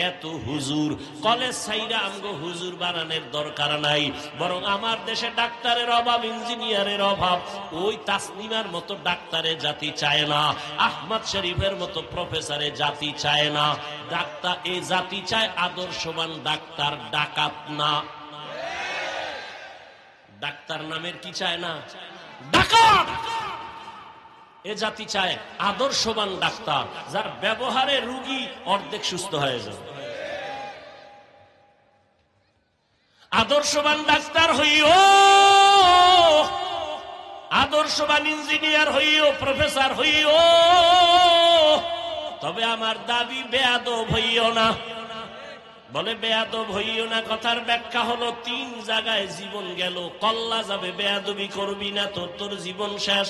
এত হুজুর। কলেজ সাইরা আমগো হুজুর বানানোর দরকার নাই, বরং আমার দেশে ডাক্তারের অভাব, ইঞ্জিনিয়ারের অভাব। ওই তাসনিমার মতো ডাক্তারে জাতি চায় না, আহমদ শরীফের মতো প্রফেসরে জাতি চায় না। ডাক্তার এই জাতি চায় আদর্শবান ডাক্তার, ডাকাত না। ডাক্তার নামের কি চায় না, ডাকাত। এ জাতি চায় আদর্শবান ডাক্তার, যার ব্যবহারে রোগী অর্ধেক সুস্থ হয়ে যাবে। আদর্শবান ডাক্তার হইও, আদর্শবান ইঞ্জিনিয়ার হইও, প্রফেসর হইও, তবে আমার দাবি বেয়াদব হইও না। বলে বেয়াদব হইও না, কথার ব্যাখ্যা হলো 3 জায়গায় জীবন গেল, কল্লা যাবে, বেয়াদবি করবি না তো তোর জীবন শেষ।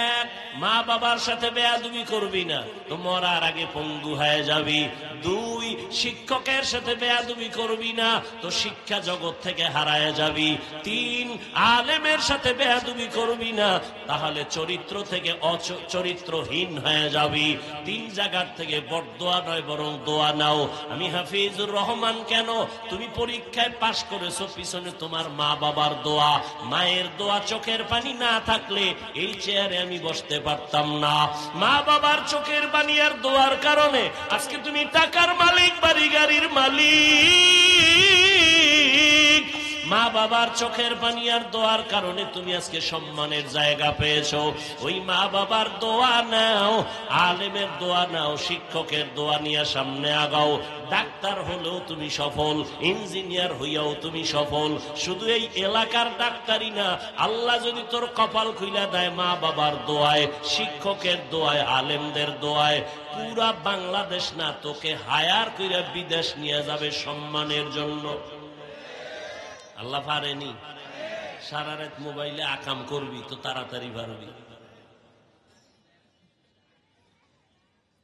1, মা বাবার সাথে বেয়াদবি করবি না তো মরার আগে পঙ্গু হয়ে যাবি। 2, শিক্ষকের সাথে বেয়াদবি করবি না তো শিক্ষা জগৎ থেকে হারায় যাবি। 3, আলেমের সাথে বেয়াদবি করবি না, তাহলে চরিত্র থেকে চরিত্রহীন হয়ে যাবি। 3 জায়গার থেকে বরদোয়া নয় বরং দোয়া নাও। আমি হাফিজুর রহমান, কেন তুমি পরীক্ষায় পাশ করেছো, পিছনে তোমার মা বাবার দোয়া। মায়ের দোয়া, চোখের পানি না থাকলে এই চেয়ারে আমি বসতে পারতাম না। মা বাবার চোখের পানি আর দোয়ার কারণে আজকে তুমি টাকার মালিক, বাড়ি গাড়ির মালিক। মা বাবার চোখের পানি আর দোয়ার কারণে তুমি আজকে সম্মানের জায়গা পেয়েছো। ওই মা বাবার দোয়া নাও, আলেমের দোয়া নাও, শিক্ষকের দোয়া নিয়ে সামনে আগাও। ডাক্তার হলেও তুমি সফল, ইঞ্জিনিয়ার হইয়াও তুমি সফল। শুধু এই এলাকার ডাক্তারই না, আল্লাহ যদি তোর কপাল খুইলা দেয় মা বাবার দোয়ায়, শিক্ষকের দোয়ায়, আলেমদের দোয়ায়, পুরা বাংলাদেশ না তোকে হায়ার কইরা বিদেশ নিয়ে যাবে সম্মানের জন্য। আল্লাহ পারেনি? সারা রাত মোবাইলে আকাম করবি তো তাড়াতাড়ি পারবি।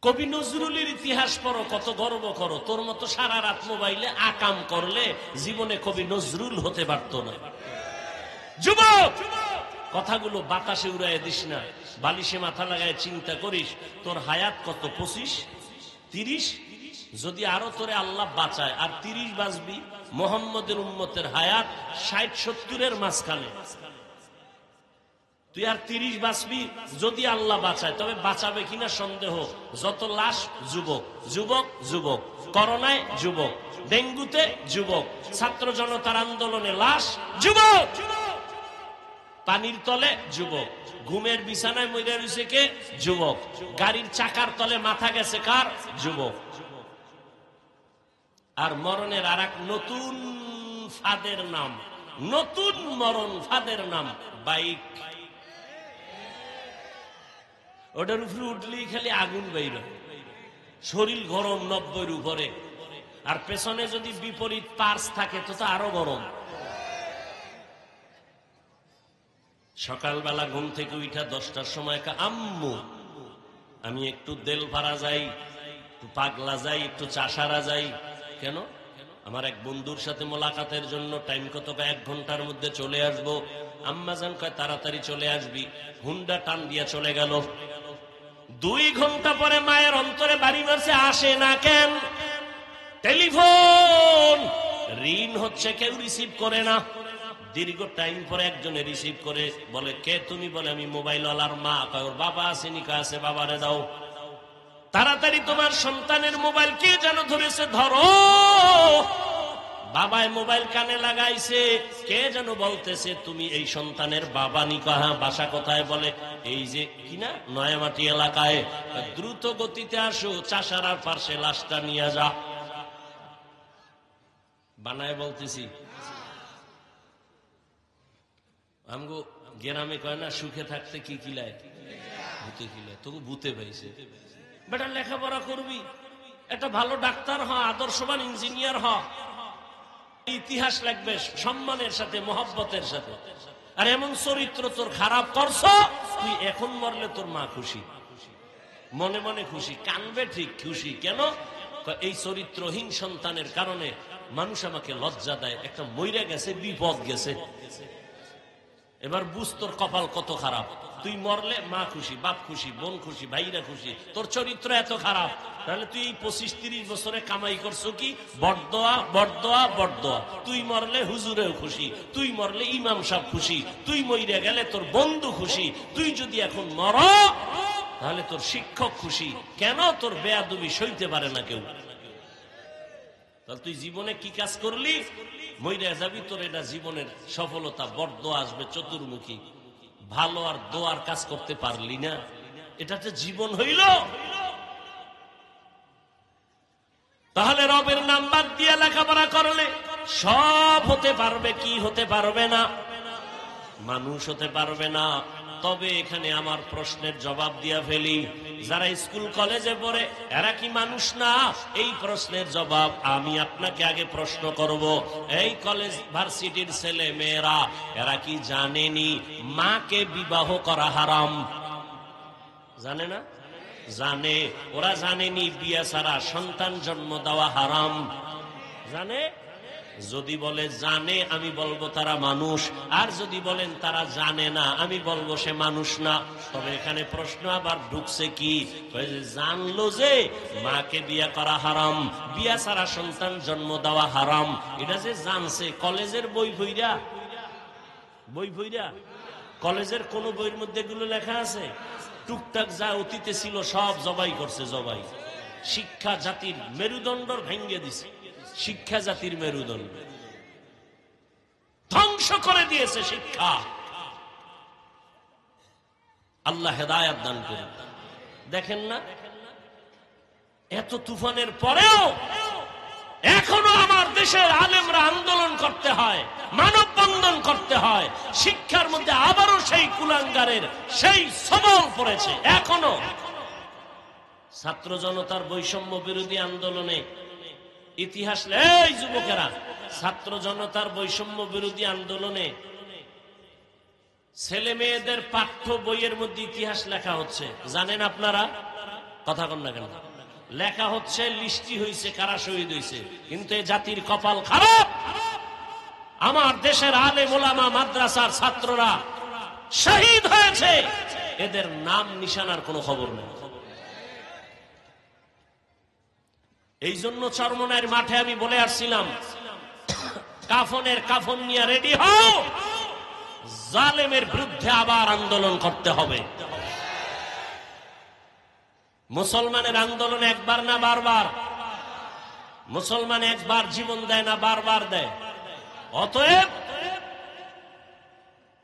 কবি নজরুলের ইতিহাস পড়ো, কত গর্ব করো। তোর মতো সারা রাত মোবাইলে আকাম করলে জীবনে কবি নজরুল হতে পারতো না। যুবক, কথাগুলো বাতাসে উড়াইয়া দিস না, বালিশে মাথা লাগায় চিন্তা করিস। তোর হায়াত কত? 25, 30? যদি আরো তোরে আল্লাহ বাঁচায় আর 30 বাঁচবি। মোহাম্মদের উম্মতের হায়াত 60-70-এর মাঝখানে, তুই আর 30 বাঁচবি যদি আল্লাহ বাঁচায়। তবে বাঁচাবে কিনা সন্দেহ। যত লাশ যুবক, যুবক, যুবক। করোনায় যুবক, ডেঙ্গুতে যুবক, ছাত্র জনতার আন্দোলনে লাশ যুবক, পানির তলে যুবক, ঘুমের বিছানায় মরে রয়েছে কে? যুবক, গাড়ির চাকার তলে মাথা গেছে কার? যুবক। আর মরণের আর এক নতুন ফাঁদের নাম, নতুন মরণ ফাঁদের নাম বাইক। ওটার উপরে উঠলেই খালি আগুন বাইর, শরীর গরম 90-এর উপরে, আর পেছনে যদি বিপরীত পার্স থাকে তো আরো গরম। সকালবেলা ঘুম থেকে উঠা 10টার সময় আম্মু আমি একটু দেলপাড়া যাই, একটু পাগলা যাই, একটু চাষারা যাই। কেন? আমার এক বন্ধুর সাথে মোলাকাতের জন্য। টাইম কত? 1 ঘন্টার মধ্যে চলে আসবো। আম্মা জান কয় তাড়াতাড়ি চলে আসবি। হুন্ডা টান দিয়া চলে গেল। 2 ঘন্টা পরে মায়ের অন্তরে বাড়ি মারছে, আসে না কেন? টেলিফোন রিং হচ্ছে, কেউ রিসিভ করে না। দীর্ঘ টাইম পরে একজনে রিসিভ করে, বলে কে তুমি? বলে আমি মোবাইলওয়ালার মা। কয় ওর বাবা আসেনি? কয় আছে। বাবারে দাও। তাড়াতাড়ি তোমার সন্তানের মোবাইল কে যেন ধরেছে, ধরো। বাবায় মোবাইল কানে লাগাইছে, কে যেন বলতেছে তুমি এই সন্তানের বাবা নি? কাহা, বাসা কোথায়? বলে এই যে কিনা নয়ামাটি এলাকায়। দ্রুত গতিতে আসো, চাষারার পাশে লাশটা নিয়ে যা। বানায় বলতেছি, আমগো গ্রামে কয় না, সুখে থাকতে কি কিলায়? ভূতে কিলায়। তবু ভূতে পাইছে। বেটা লেখাপড়া করবি, একটা ভালো ডাক্তার হ, আদর্শবান ইঞ্জিনিয়ার হ, ইতিহাস লাগবে সম্মানের সাথে, মহব্বতের সাথে। আর এমন চরিত্র তোর খারাপ করছ, তুই এখন মরলে তোর মা খুশি, মনে মনে খুশি, কানবে ঠিক খুশি। কেন? এই চরিত্রহীন সন্তানের কারণে মানুষ আমাকে লজ্জা দেয়, একটা মইরা গেছে, বিপদ গেছে। এবার বুঝ তোর কপাল কত খারাপ। তুই মরলে মা খুশি, বাপ খুশি, বোন খুশি, ভাইরা খুশি, তোর চরিত্র এত খারাপ। তাহলে তুই এই 25-30 বছরে কামাই করছো কি? বড়দোয়া বড়দোয়া বড়দোয়া। তুই মরলে হুজুরেও খুশি, তুই মরলে ইমাম সাহেব খুশি, তুই মইরা গেলে তোর বন্ধু খুশি, তুই যদি এখন মর তাহলে তোর শিক্ষক খুশি। কেন? তোর বেয়াদবি সইতে পারে না কেউ। তাহলে তুই জীবনে কি কাজ করলি? মইরা যাবি, তোর এটা জীবনের সফলতা। বড়দোয়া আসবে চতুর্মুখী। ভালো আর দোয়ার কাজ করতে পারলি না, এটা তো জীবন হইল। তাহলে রবের নাম বাদ দিয়ে লেখাপড়া করলে সব হতে পারবে, কি হতে পারবে না? মানুষ হতে পারবে না। তবে এখানে আমার প্রশ্নের জবাব দিয়া ফেলি, যারা স্কুল কলেজে পড়ে এরা কি মানুষ না? এই প্রশ্নের জবাব আমি আপনাকে আগে প্রশ্ন করব। এই কলেজ ভার্সিটির ছেলে মেয়েরা এরা কি জানেনি মাকে বিবাহ করা হারাম? জানে না? জানে। ওরা জানেনি বিয়ে ছাড়া সন্তান জন্ম দেওয়া হারাম? জানে। যদি বলে জানে, আমি বলবো তারা মানুষ। আর যদি বলেন তারা জানে না, আমি বলবো সে মানুষ না। তবে এখানে প্রশ্ন আবার ঢুকছে কি, জানলো যে মাকে বিয়ে করা হারাম, বিয়ে ছাড়া সন্তান জন্ম দেওয়া হারাম, এটা যে জানছে কলেজের বই বইরা কলেজের কোন বইয়ের মধ্যে এগুলো লেখা আছে? টুকটাক যা অতীতে ছিল সব জবাই করছে, জবাই। শিক্ষা জাতির মেরুদণ্ড ভেঙে দিছে, শিক্ষা জাতির মেরুদণ্ড ধ্বংস করে দিয়েছে শিক্ষা। আল্লাহ হেদায়েত দান করুন। দেখেন না, এত তুফানের পরেও এখনো আমার দেশের আলেমরা আন্দোলন করতে হয়, মানববন্ধন করতে হয়। শিক্ষার মধ্যে আবারও সেই কুলাঙ্গারের সেই সবল পড়েছে। এখনো ছাত্র জনতার বৈষম্য বিরোধী আন্দোলনে ইতিহাস, এই যুবকেরা, ছাত্র জনতার বৈষম্য বিরোধী আন্দোলনে ছেলে মেয়েদের পাঠ্য বইয়ের মধ্যে ইতিহাস লেখা হচ্ছে। জানেন আপনারা? কথা কন না কেন? লেখা হচ্ছে, লিস্টি হয়েছে কারা শহীদ হয়েছে। কিন্তু এই জাতির কপাল খারাপ, আমার দেশের আলেম ওলামা মাদ্রাসার ছাত্ররা শহীদ হয়েছে, এদের নাম নিশানার কোনো খবর নেই। এই জন্য চরমনাইয়ের মাঠে আমি বলে আসছিলাম, কাফন নিয়ে রেডি হও, জালেমের বিরুদ্ধে আবার আন্দোলন করতে হবে। মুসলমানের আন্দোলন একবার না বারবার? মুসলমান একবার জীবন দেয় না, বারবার দেয়। অতএব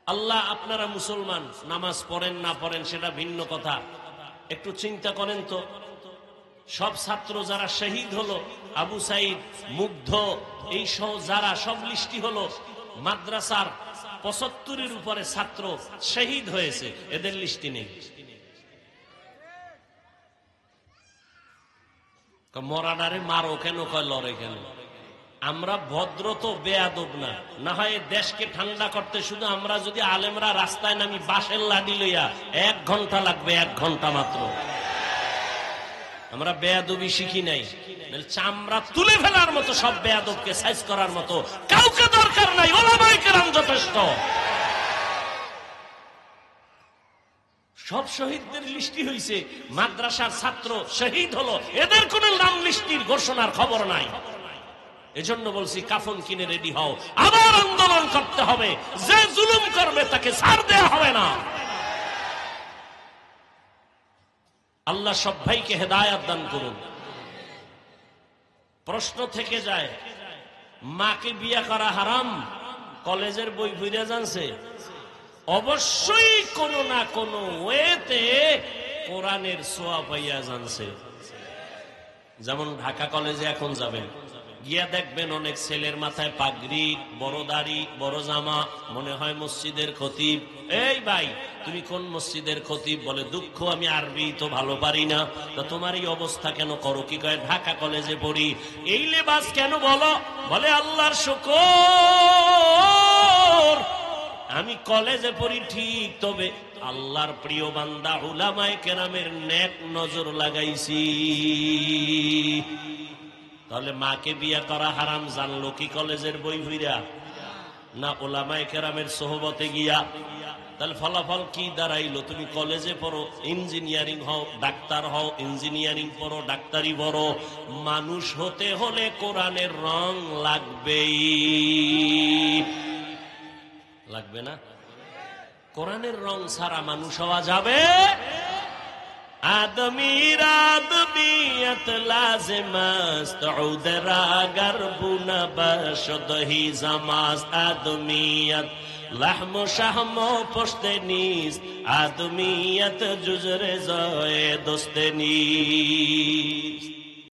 আল্লাহ, আপনারা মুসলমান, নামাজ পড়েন না পড়েন সেটা ভিন্ন কথা, একটু চিন্তা করেন তো। সব ছাত্র যারা শহীদ হলো, আবু সাইদ, মুগ্ধ, এই সহ যারা সব লিস্টি হলো, মাদ্রাসার 75-এর উপরে ছাত্র শহীদ হয়েছে, এদের লিস্টি নেই। মরাডারে মারো কেন, কয় লড়ে কেন? আমরা ভদ্র তো বেয়াদব না। না হয় দেশকে ঠান্ডা করতে শুধু আমরা যদি আলেমরা রাস্তায় নামি বাঁশের লাঠি লইয়া 1 ঘন্টা লাগবে, 1 ঘন্টা মাত্র। আমরা বেয়াদবি শিখি নাই, চামড়া তুলে ফেলার মতো সব বেয়াদবকে সাইজ করার মতো কাউকে দরকার নাই, ওলামায়ে কেরাম যথেষ্ট। সব শহীদদের লিস্টি হয়েছে, মাদ্রাসার ছাত্র শহীদ হলো, এদের কোন নাম লিস্টির ঘোষণার খবর নাই। এজন্য বলছি, কাফন কিনে রেডি হও, আবার আন্দোলন করতে হবে। যে জুলুম করবে তাকে ছাড় দেয়া হবে না। আল্লাহ সব ভাইকে হেদায়েত দান করুন। প্রশ্ন থেকে যায়, মাকে বিয়ে করা হারাম, কলেজের বই ফিরে জানছে? অবশ্যই কোন না কোন ওয়েতে কোরআনের ছোঁয়া পাইয়া জানছে। যেমন ঢাকা কলেজে এখন যাবেন, গিয়া দেখবেন অনেক ছেলের মাথায় পাগড়ি, বড় দাড়ি, বড় জামা, মনে হয় মসজিদের খতিব। এই ভাই, তুমি কোন মসজিদের খতিব? বলে, দুঃখ, আমি আরবি তো ভালো পারি না। তো তোমার এই অবস্থা কেন করো? কি কয়, ঢাকা কলেজে পড়ি। এই লেবাস কেন বলো? বলে, আল্লাহর শুকর, আমি কলেজে পড়ি ঠিক, তবে আল্লাহর প্রিয় বান্দা উলামায়ে কেরামের নেক নজর লাগাইছি। তাহলে মাকে বিয়ে করা হারাম জানলো কি কলেজের বই ফিরা না ওলামায়ে কেরামের সোহবতে গিয়া? তাহলে ফলাফল কি দাঁড়াইলো? তুমি কলেজে পড়ো, ইঞ্জিনিয়ারিং হও, ডাক্তার হও, ইঞ্জিনিয়ারিং পড়ো, ডাক্তারি পড়ো, মানুষ হতে হলে কোরআনের রং লাগবেই। লাগবে না? কোরআনের রং ছাড়া মানুষ হওয়া যাবে? আদমির আদমিয়ত লাজিমাস্ত উদরাগার বুনা বশদহি জামাস আদমিয়ত লাহম শাহম পশতে নিস আদমিয়ত জুজরে জয়ে দোস্তে নিস।